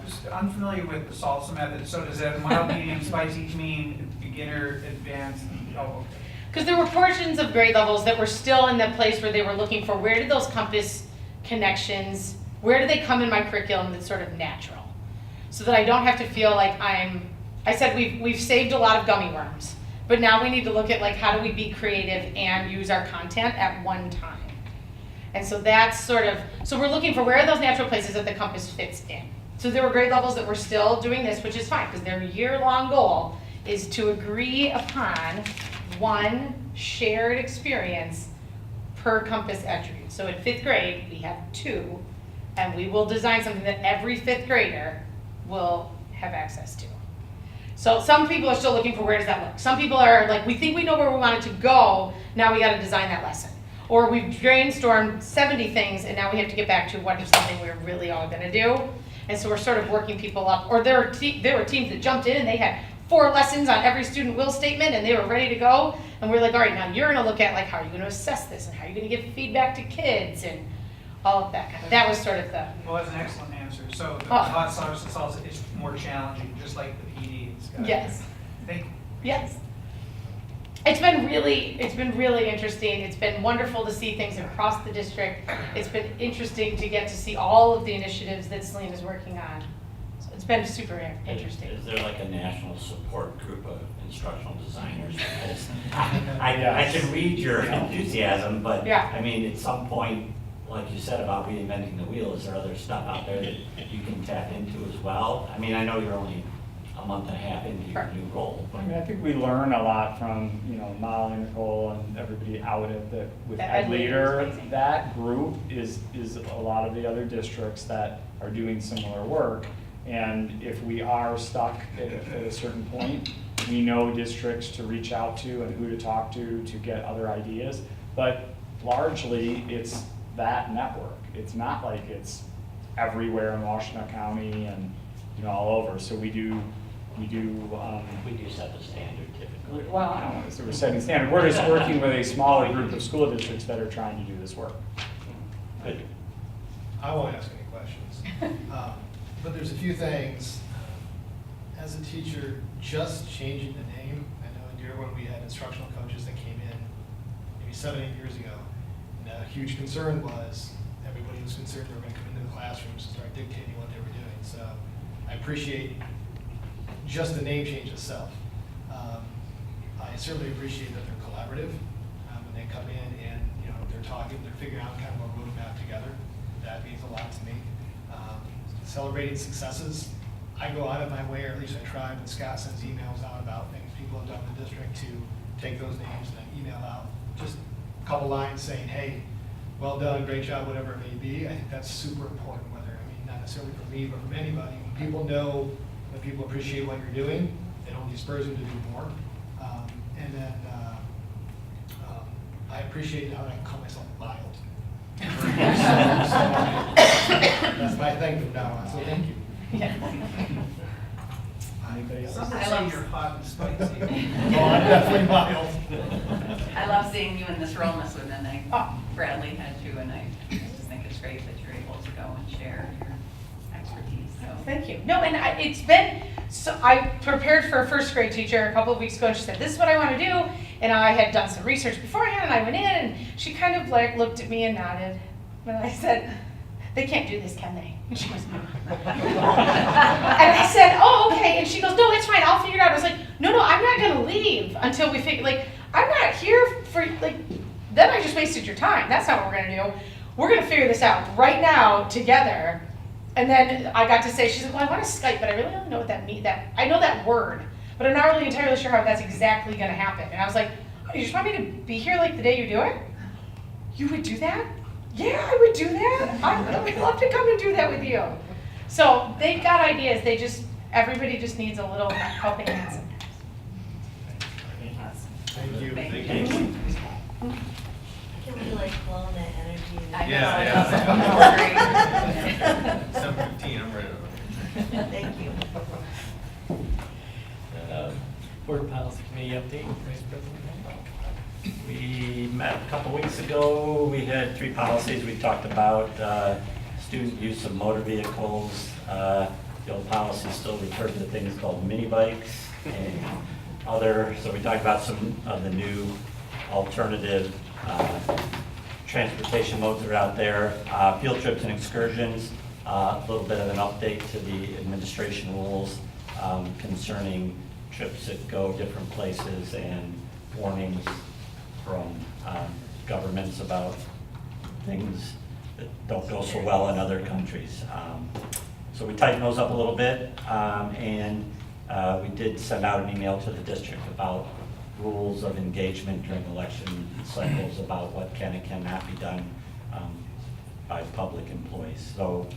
Just unfamiliar with the salsa method, so does that mild, medium, spicy mean beginner, advanced? Oh, okay. Because there were portions of grade levels that were still in that place where they were looking for, where did those compass connections, where do they come in my curriculum that's sort of natural? So that I don't have to feel like I said we've saved a lot of gummy worms, but now we need to look at, like, how do we be creative and use our content at one time? And so that's sort of, so we're looking for where are those natural places that the compass fits in. So there were grade levels that were still doing this, which is fine, because their year-long goal is to agree upon one shared experience per compass attribute. So in 5th grade, we have 2, and we will design something that every 5th grader will have access to. So some people are still looking for, where does that look? Some people are like, we think we know where we want it to go, now we gotta design that lesson. Or we've brainstormed 70 things, and now we have to get back to what is something we're really all gonna do. And so we're sort of working people up. Or there were teams that jumped in and they had 4 lessons on every student will statement, and they were ready to go. And we're like, all right, now you're gonna look at, like, how are you gonna assess this, and how are you gonna give feedback to kids, and all of that kind of, that was sort of the. Well, that's an excellent answer. So the hot salsa is more challenging, just like the PD. Yes. Thank you. Yes. It's been really interesting. It's been wonderful to see things across the district. It's been interesting to get to see all of the initiatives that Saline is working on. So it's been super interesting. Is there like a national support group of instructional designers? Because I can read your enthusiasm, but yeah. I mean, at some point, like you said about reinventing the wheel, is there other stuff out there that you can tap into as well? I mean, I know you're only a month and a half into your new role. I mean, I think we learn a lot from, Molly and Nicole and everybody out at with Ed Leader. That group is a lot of the other districts that are doing similar work. And if we are stuck at a certain point, we know districts to reach out to and who to talk to get other ideas. But largely, it's that network. It's not like it's everywhere in Washtenaw County and all over. So we do set the standard typically. Well, I don't want to say we're setting standard. We're just working with a smaller group of school districts that are trying to do this work. Good. I won't ask any questions. But there's a few things. As a teacher, just changing the name, I know in Dearborn we had instructional coaches that came in maybe 7, 8 years ago. And a huge concern was everybody was concerned they were going to come into the classrooms and start dictating what they were doing. So I appreciate just the name change itself. I certainly appreciate that they're collaborative when they come in and they're talking, they're figuring out kind of a roadmap together. That means a lot to me. Celebrating successes. I go out of my way, or at least I try, when Scott sends emails out about things people have done in the district, to take those names and then email out just a couple lines saying, hey, well done, great job, whatever it may be. I think that's super important, not necessarily for me, but from anybody. When people know that people appreciate what you're doing, it only spurs them to do more. And then I appreciate how I can call myself mild. That's my thing from now on, so thank you. Anybody else? Some would say you're hot and spicy. Oh, I'm definitely mild. I love seeing you in this role, Ms. Woodman. Bradley had you, and I just think it's great that you're able to go and share your expertise. So Thank you. No, and it's been, so I prepared for a first grade teacher a couple of weeks ago, and she said, this is what I want to do. And I had done some research beforehand, and I went in, and she kind of like looked at me and nodded. And I said, they can't do this, can they? And she goes, no. And I said, oh, okay. And she goes, no, it's fine, I'll figure it out. I was like, no, I'm not gonna leave until we figure, I'm not here for, then I just wasted your time. That's not what we're gonna do. We're gonna figure this out right now together. And then I got to say, she said, well, I want to Skype, but I really don't know what that means. I know that word, but I'm not really entirely sure how that's exactly gonna happen. And I was like, oh, you just want me to be here the day you do it? You would do that? Yeah, I would do that. I would love to come and do that with you. So they've got ideas. Everybody just needs a little helping hand sometimes. Thank you. Thank you. Can we clone that energy? I know. Yeah. 7:15, I'm ready. Thank you. Board Policy Committee update, Vice President. We met a couple weeks ago. We had 3 policies. We talked about student use of motor vehicles. The old policy still referred to things called mini bikes and other. So we talked about some of the new alternative transportation modes that are out there. Field trips and excursions. A little bit of an update to the administration rules concerning trips that go different places and warnings from governments about things that don't go so well in other countries. So we tightened those up a little bit, and we did send out an email to the district about rules of engagement during election cycles, about what can and cannot be done by public employees. So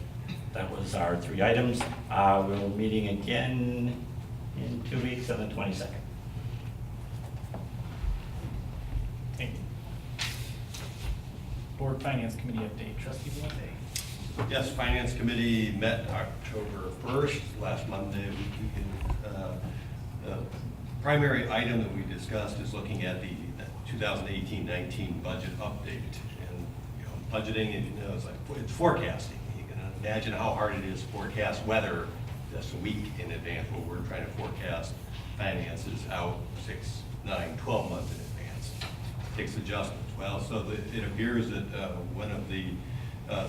that was our 3 items. We're meeting again in 2 weeks on the 22nd. Thank you. Board Finance Committee update, Trustee Valente. Yes, Finance Committee met October 1st, last Monday. The primary item that we discussed is looking at the 2018-19 budget update. And budgeting, it's forecasting. You can imagine how hard it is to forecast weather just a week in advance, when we're trying to forecast finances out 6, 9, 12 months in advance. It takes adjustments. Well, so it appears that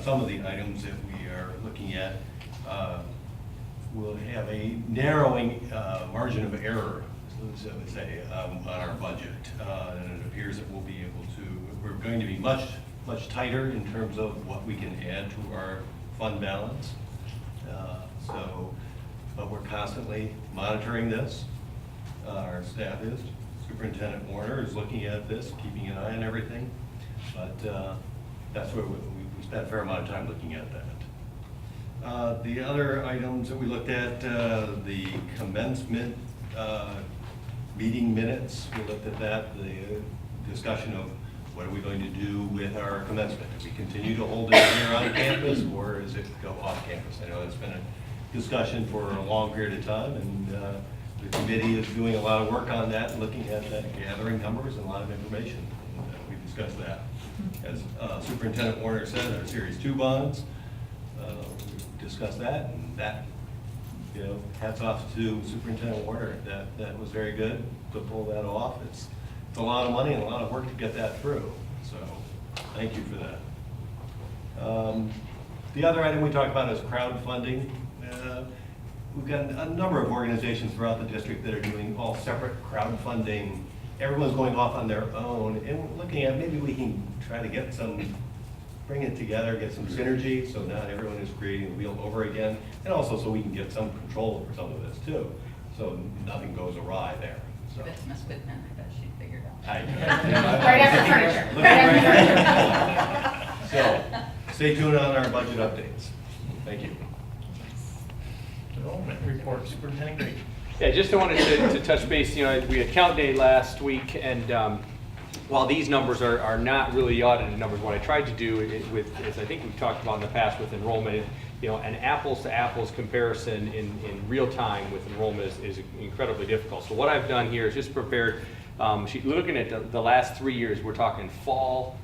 some of the items that we are looking at will have a narrowing margin of error, so to say, on our budget. And it appears that we're going to be much tighter in terms of what we can add to our fund balance. But we're constantly monitoring this. Our staff is. Superintendent Warner is looking at this, keeping an eye on everything. But that's where we spent a fair amount of time looking at that. The other items that we looked at, the commencement meeting minutes, we looked at that, the discussion of what are we going to do with our commencement? Do we continue to hold it here on campus, or does it go off campus? I know it's been a discussion for a long period of time, and the committee is doing a lot of work on that, looking at that, gathering numbers and a lot of information. And we discussed that. As Superintendent Warner said, our Series 2 bonds, We discussed that, and that, you know, hats off to Superintendent Warner. That was very good to pull that off. It's a lot of money and a lot of work to get that through, so thank you for that. The other item we talked about is crowdfunding. We've got a number of organizations throughout the district that are doing all separate crowdfunding. Everyone's going off on their own, and we're looking at maybe we can try to get bring it together, get some synergy, so not everyone is creating the wheel over again, and also so we can get some control over some of this too, so nothing goes awry there. So. That's Miss Whitman, I bet she figured out. Right after furniture. So, stay tuned on our budget updates. Thank you. Enrollment report, Superintendent Grady. Yeah, just wanted to touch base, you know, we had count day last week, and while these numbers are not really audited numbers, what I tried to do as I think we've talked about in the past with enrollment, you know, an apples to apples comparison in real time with enrollment is incredibly difficult. So what I've done here is just prepared, looking at the last 3 years, we're talking fall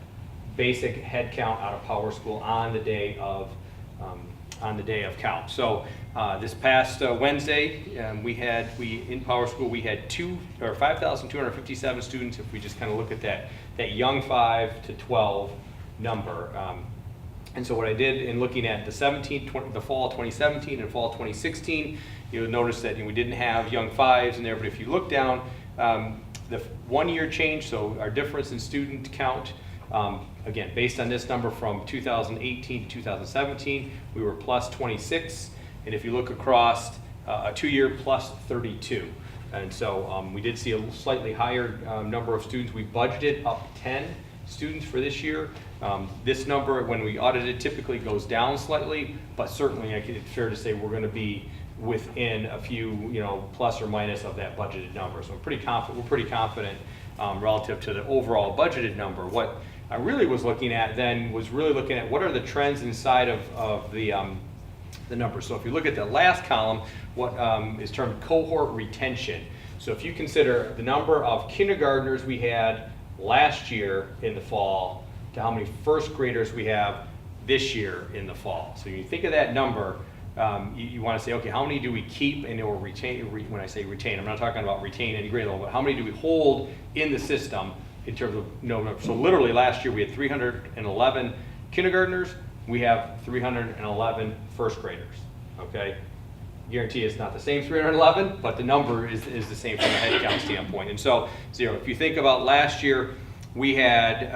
basic head count out of Power School on the day of count. So this past Wednesday, in Power School we had 5,257 students. If we just kind of look at that young 5 to 12 number, and so what I did in looking at the fall 2017 and fall 2016, you'll notice that we didn't have young 5s in there. But if you look down, the 1 year change, so our difference in student count. Again, based on this number from 2018 to 2017, we were plus 26. And if you look across a 2 year, plus 32. And so we did see a slightly higher number of students. We budgeted up 10 students for this year. This number, when we audited, typically goes down slightly, but certainly it's fair to say we're going to be within a few, plus or minus of that budgeted number. So we're pretty confident relative to the overall budgeted number. What I really was looking at then was looking at what are the trends inside of the numbers. So if you look at the last column, what is termed cohort retention. So if you consider the number of kindergartners we had last year in the fall to how many first graders we have this year in the fall. So when you think of that number, you want to say, okay, how many do we keep or retain? When I say retain, I'm not talking about retain any grade level, but how many do we hold in the system in terms of number? So literally last year we had 311 kindergartners. We have 311 first graders, okay? Guarantee it's not the same 311, but the number is the same from a head count standpoint. And so, if you think about last year, we had,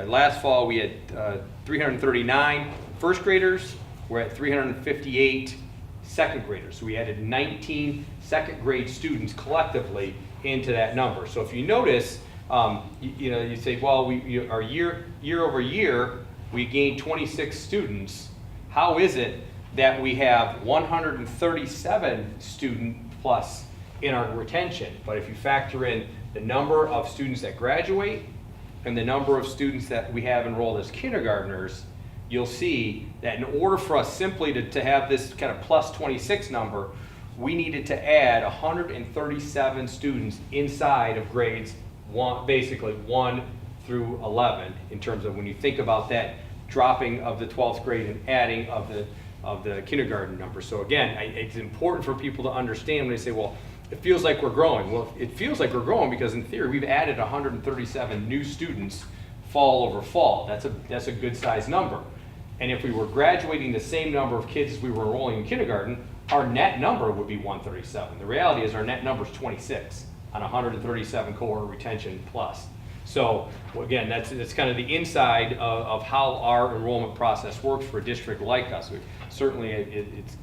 last fall we had 339 first graders. We're at 358 second graders. So we added 19 second grade students collectively into that number. So if you notice, you say, well, our year over year, we gained 26 students. How is it that we have 137 student plus in our retention? But if you factor in the number of students that graduate and the number of students that we have enrolled as kindergartners, you'll see that in order for us simply to have this kind of plus 26 number, we needed to add 137 students inside of grades basically 1 through 11 in terms of when you think about that dropping of the 12th grade and adding of the kindergarten number. So again, it's important for people to understand when they say, well, it feels like we're growing. Well, it feels like we're growing because in theory we've added 137 new students fall over fall. That's a good size number. And if we were graduating the same number of kids as we were enrolling in kindergarten, our net number would be 137. The reality is our net number is 26 on 137 cohort retention plus. So again, that's kind of the inside of how our enrollment process works for a district like us. Certainly, it's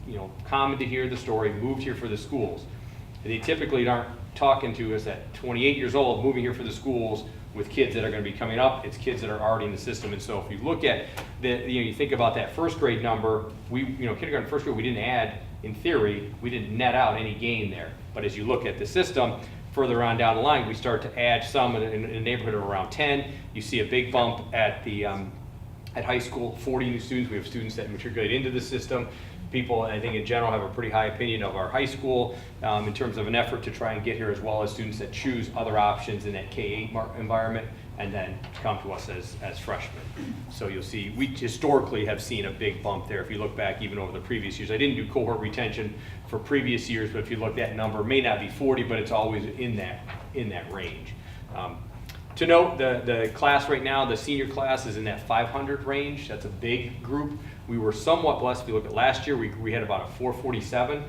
common to hear the story, moved here for the schools. They typically aren't talking to us at 28 years old, moving here for the schools with kids that are going to be coming up. It's kids that are already in the system. And so if you look at you think about that first grade number, kindergarten, first grade, we didn't add, in theory, we didn't net out any gain there. But as you look at the system, further on down the line, we start to add some in a neighborhood of around 10. You see a big bump at high school, 40 new students. We have students that matriculate into the system. People, I think in general, have a pretty high opinion of our high school in terms of an effort to try and get here, as well as students that choose other options in that K-8 environment. and then come to us as freshmen. So you'll see, we historically have seen a big bump there. If you look back even over the previous years, I didn't do cohort retention for previous years, but if you look, that number may not be 40, but it's always in that range. To note, the class right now, the senior class is in that 500 range. That's a big group. We were somewhat blessed. If you look at last year, we had about a 447.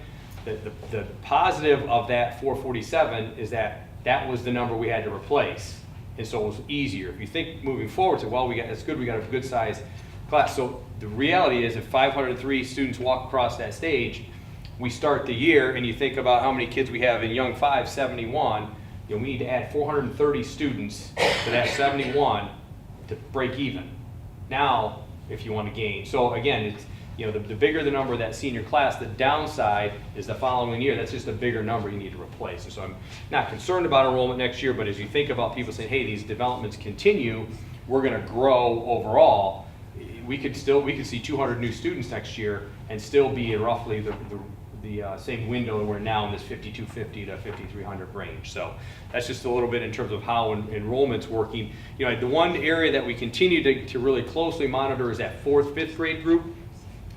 The positive of that 447 is that was the number we had to replace. And so it was easier. If you think moving forward, so well, that's good, we got a good size class. So the reality is if 503 students walk across that stage, we start the year and you think about how many kids we have in Young 5, 71, we need to add 430 students to that 71 to break even. Now, if you want to gain. So again, it's, the bigger the number of that senior class, the downside is the following year. That's just a bigger number you need to replace. And so I'm not concerned about enrollment next year, but as you think about people saying, hey, these developments continue, we're going to grow overall, we could see 200 new students next year and still be in roughly the same window that we're now in this 5,250 to 5,300 range. So that's just a little bit in terms of how enrollment's working. The one area that we continue to really closely monitor is that 4th, 5th grade group.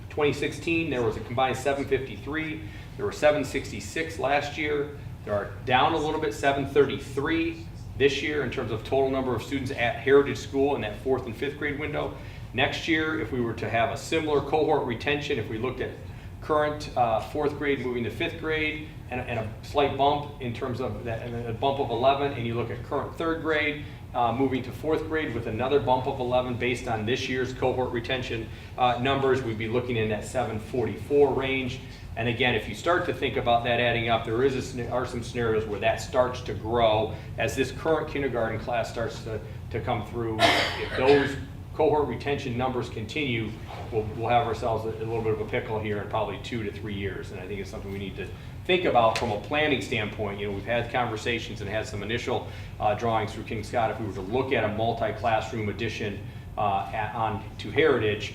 2016, there was a combined 753. There were 766 last year. There are down a little bit, 733 this year in terms of total number of students at Heritage School in that 4th and 5th grade window. Next year, if we were to have a similar cohort retention, if we looked at current 4th grade moving to 5th grade and a slight bump in terms of that, and a bump of 11, and you look at current 3rd grade moving to 4th grade with another bump of 11 based on this year's cohort retention numbers, we'd be looking in that 744 range. And again, if you start to think about that adding up, there are some scenarios where that starts to grow as this current kindergarten class starts to come through. If those cohort retention numbers continue, we'll have ourselves a little bit of a pickle here in probably 2 to 3 years. And I think it's something we need to think about from a planning standpoint. We've had conversations and had some initial drawings through King Scott. If we were to look at a multi-classroom addition on to Heritage,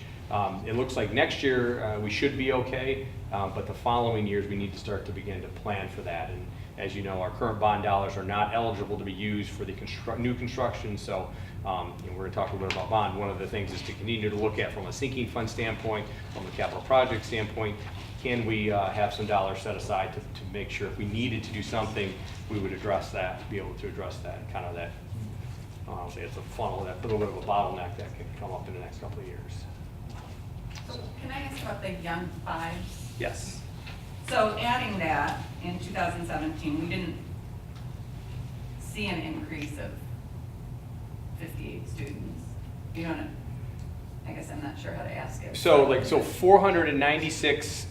it looks like next year we should be okay, but the following years we need to start to begin to plan for that. And as you know, our current bond dollars are not eligible to be used for the new construction, so we're going to talk a little bit about bond. One of the things is to continue to look at from a sinking fund standpoint, from a capital project standpoint, can we have some dollars set aside to make sure if we needed to do something, we would address that, be able to address that, kind of that, I'll say it's a funnel, that little bit of a bottleneck that can come up in the next couple of years. So can I ask about the Young 5s? Yes. So adding that in 2017, we didn't see an increase of 58 students. I guess I'm not sure how to ask it. So 496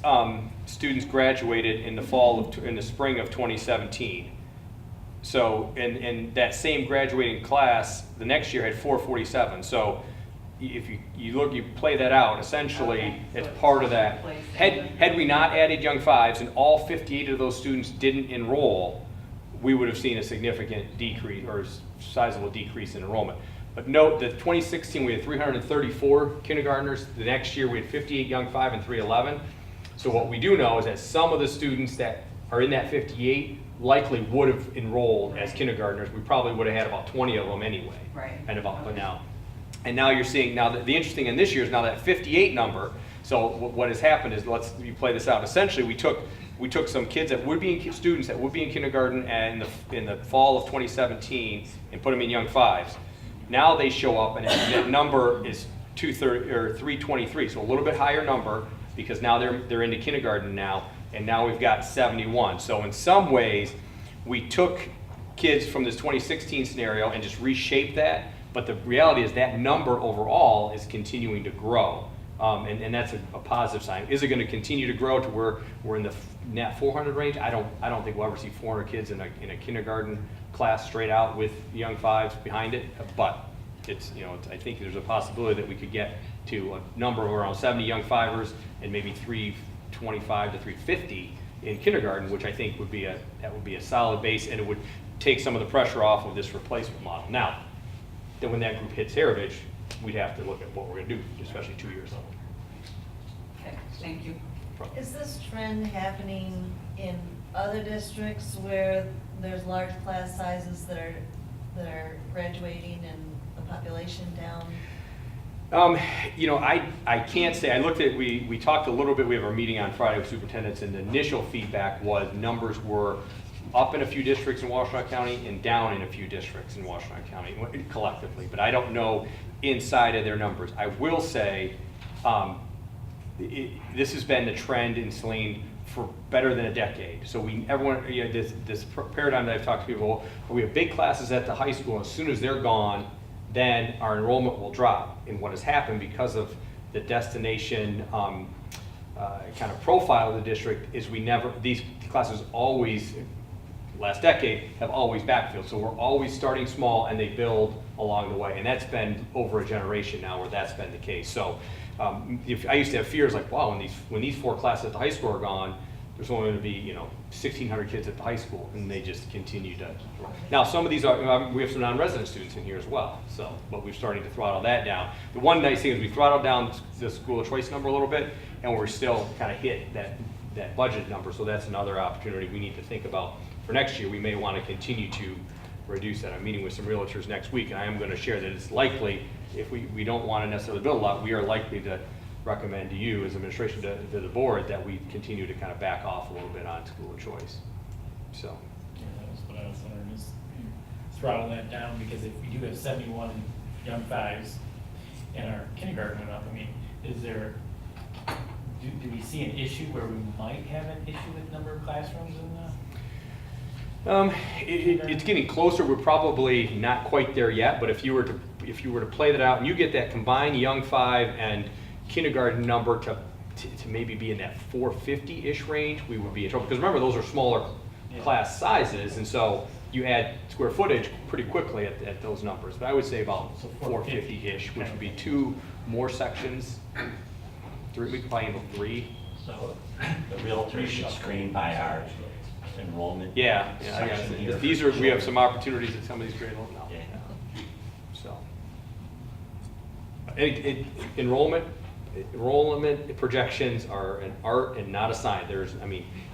students graduated in the spring of 2017. So in that same graduating class, the next year had 447. So if you play that out, essentially it's part of that. Had we not added Young 5s and all 58 of those students didn't enroll, we would have seen a significant decrease or sizable decrease in enrollment. But note that 2016 we had 334 kindergartners. The next year we had 58 Young 5 and 311. So what we do know is that some of the students that are in that 58 likely would have enrolled as kindergartners. We probably would have had about 20 of them anyway. Right. And now you're seeing, the interesting in this year is now that 58 number. So what has happened is, you play this out. Essentially, we took some kids that would be students that would be in kindergarten and in the fall of 2017 and put them in Young 5s. Now they show up and that number is 323, so a little bit higher number because now they're into kindergarten now, and now we've got 71. So in some ways, we took kids from this 2016 scenario and just reshaped that, but the reality is that number overall is continuing to grow. And that's a positive sign. Is it going to continue to grow to where we're in the net 400 range? I don't think we'll ever see 400 kids in a kindergarten class straight out with Young 5s behind it. But it's I think there's a possibility that we could get to a number of around 70 Young 5ers and maybe 325 to 350 in kindergarten, which I think would be a solid base, and it would take some of the pressure off of this replacement model. Now, then when that group hits Heritage, we'd have to look at what we're going to do, especially 2 years on. Okay, thank you. Is this trend happening in other districts where there's large class sizes that are graduating and population down? You know, I can't say, I looked at, we talked a little bit, we have our meeting on Friday with superintendents, and the initial feedback was numbers were up in a few districts in Washtenaw County and down in a few districts in Washtenaw County collectively, but I don't know inside of their numbers. I will say, this has been the trend in Saline for better than a decade. So everyone, you know, this paradigm that I've talked to people, we have big classes at the high school, and as soon as they're gone, then our enrollment will drop. And what has happened because of the destination kind of profile of the district is these classes always, last decade, have always backfilled. So we're always starting small and they build along the way. And that's been over a generation now where that's been the case. So I used to have fears like, wow, when these 4 classes at the high school are gone, there's only going to be, you know, 1,600 kids at the high school, and they just continue to. Now, some of these are, we have some non-resident students in here as well, so, but we're starting to throttle that down. The one nice thing is we throttled down the school of choice number a little bit, and we're still kind of hit that budget number, so that's another opportunity we need to think about. For next year, we may want to continue to reduce that. I'm meeting with some realtors next week, and I am going to share that it's likely, if we don't want to necessarily build a lot, we are likely to recommend to you as administration to the board that we continue to kind of back off a little bit on school of choice. So. Yeah, that was what I was wondering, is you throttle that down, because if we do have 71 young fives and our kindergarten went up, I mean, is there, do we see an issue where we might have an issue with number of classrooms in the? It's getting closer. We're probably not quite there yet, but if you were to play that out and you get that combined young 5 and kindergarten number to maybe be in that 450-ish range, we would be in trouble. Because remember, those are smaller class sizes, and so you add square footage pretty quickly at those numbers. But I would say about 450-ish, which would be 2 more sections. 3, we could probably handle 3. So the realtors should screen by our enrollment. Yeah, section here. these are, we have some opportunities at some of these grade levels now. Yeah. So, enrollment projections are an art and not a science.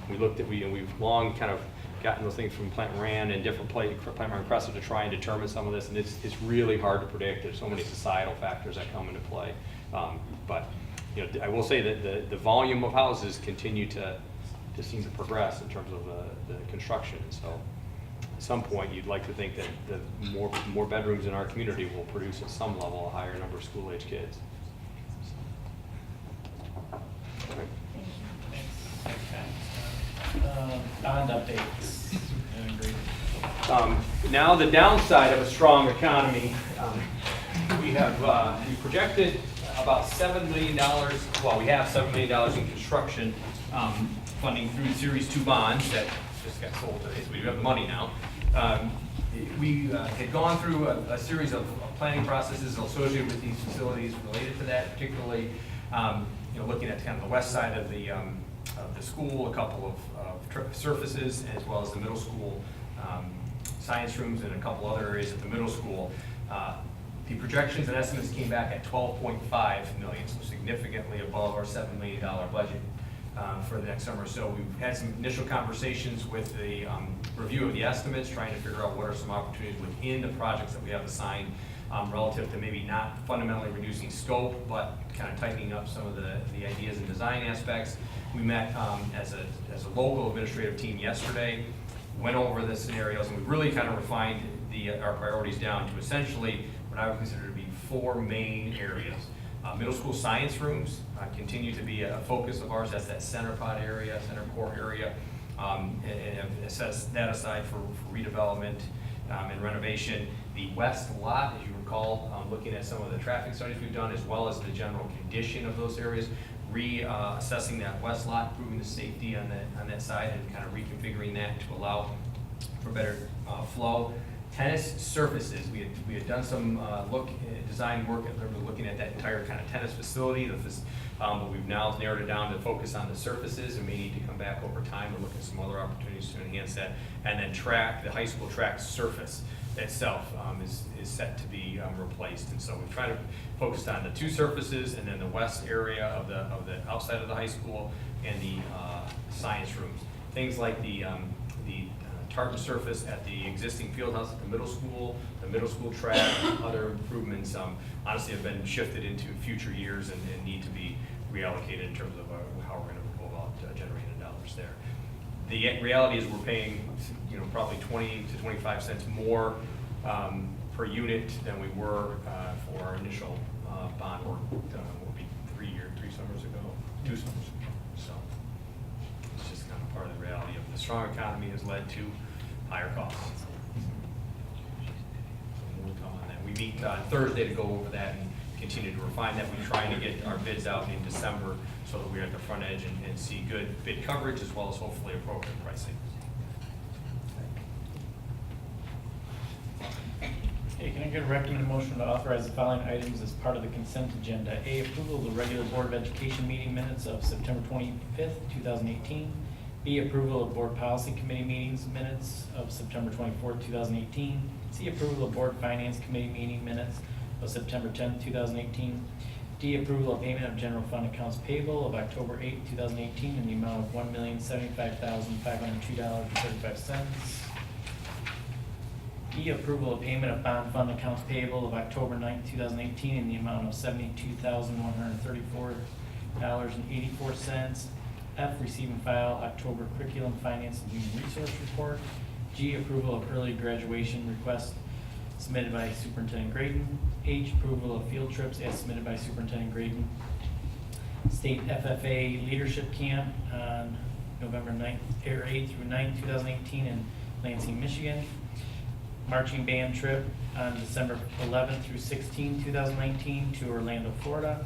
We looked at, we've long kind of gotten those things from Plant Moran and different Plant Moran Cressa to try and determine some of this, and it's really hard to predict. There's so many societal factors that come into play. But you know, I will say that the volume of houses continue to seem to progress in terms of the construction. So at some point, you'd like to think that the more bedrooms in our community will produce at some level a higher number of school-age kids. Bond updates. Now the downside of a strong economy, we projected about $7 million, well, we have $7 million in construction funding through Series 2 bonds that just got sold today, so we do have the money now. We had gone through a series of planning processes associated with these facilities related to that, particularly looking at kind of the west side of the school, a couple of surfaces, as well as the middle school science rooms and a couple other areas at the middle school. The projections and estimates came back at $12.5 million, so significantly above our $7 million budget for the next summer. So we've had some initial conversations with the review of the estimates, trying to figure out what are some opportunities within the projects that we have assigned relative to maybe not fundamentally reducing scope, but kind of tightening up some of the ideas and design aspects. We met as a local administrative team yesterday, went over the scenarios, and we really kind of refined our priorities down to essentially what I would consider to be 4 main areas. Middle school science rooms continue to be a focus of ours. That's that center pod area, center core area, and have set that aside for redevelopment and renovation. The west lot, as you recall, looking at some of the traffic studies we've done, as well as the general condition of those areas, reassessing that west lot, improving the safety on that side, and kind of reconfiguring that to allow for better flow. Tennis surfaces, we had done some design work in terms of looking at that entire kind of tennis facility, but we've now narrowed it down to focus on the surfaces, and may need to come back over time and look at some other opportunities to enhance that. And then the high school track surface itself is set to be replaced. And so we've tried to focus on the 2 surfaces, and then the west area of the outside of the high school, and the science rooms. Things like the tartan surface at the existing field house at the middle school track, other improvements, honestly have been shifted into future years and need to be reallocated in terms of how we're gonna go about generating dollars there. The reality is we're paying, probably 20 to 25 cents more per unit than we were for our initial bond work, will be 2 summers ago. So it's just kind of part of the reality of the strong economy has led to higher costs. So we'll come on that. We meet on Thursday to go over that and continue to refine that. We're trying to get our bids out in December so that we're at the front edge and see good bid coverage as well as hopefully appropriate pricing. Okay, can I get a recommended motion to authorize the following items as part of the consent agenda? A, approval of the regular Board of Education meeting minutes of September 25th, 2018. B, approval of Board Policy Committee meetings minutes of September 24th, 2018. C, approval of Board Finance Committee meeting minutes of September 10th, 2018. D, approval of payment of general fund accounts payable of October 8th, 2018 in the amount of $1,075,502.35. E, approval of payment of bond fund accounts payable of October 9th, 2018 in the amount of $72,134.84. F, receive and file October curriculum, finance, and human resource report. G, approval of early graduation request submitted by Superintendent Graydon. H, approval of field trips as submitted by Superintendent Graydon. State FFA Leadership Camp on November 8th through 9th, 2018 in Lansing, Michigan. Marching band trip on December 11th through 16th, 2019 to Orlando, Florida.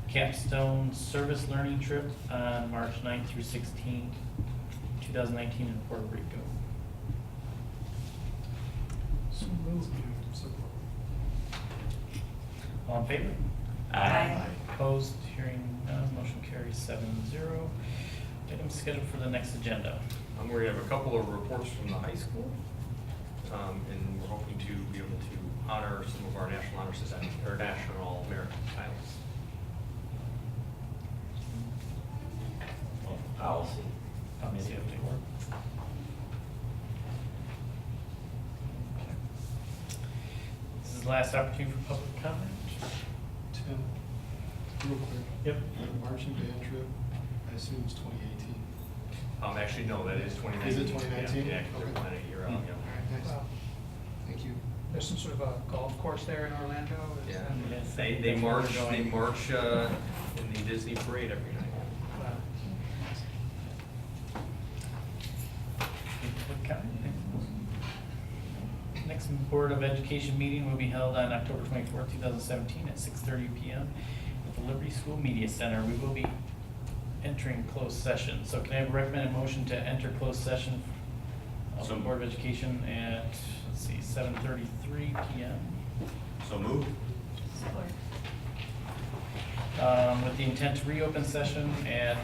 Capstone service learning trip on March 9th through 16th, 2019 in Puerto Rico. So moved. Support. All in favor? Aye. Opposed? Hearing none, motion carries 7-0. Items scheduled for the next agenda. We're going to have a couple of reports from the high school, and we're hoping to be able to honor some of our National Honor Society or National American titles. Policy. Policy update. This is the last opportunity for public comment. Tim, real quick. Yep. The marching band trip, I assume it's 2018. Actually, no, that is 2019. Is it 2019? Yeah, they're planning a year out, All right, thanks. Wow. Thank you. There's some sort of a golf course there in Orlando? Is Yeah, that- Yes, they that's where we're march going. in the Disney parade every night. Wow. Public comment? Next Board of Education meeting will be held on October 24th, 2017 at 6:30 p.m. at the Liberty School Media Center. We will be entering closed session. So can I have a recommended motion to enter closed session of the Board of Education at, let's see, 7:33 p.m. So moved. With the intent to reopen session at,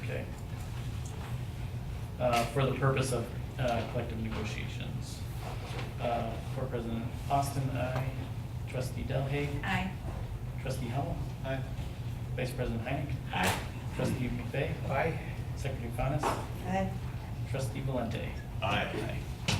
okay. For the purpose of collective negotiations. Board President Austin, aye. Trustee Delhague. Aye. Trustee Hummel. Aye. Vice President Heineck. Aye. Trustee McVeigh. Aye. Secretary Fanas. Aye. Trustee Valente. Aye. Aye.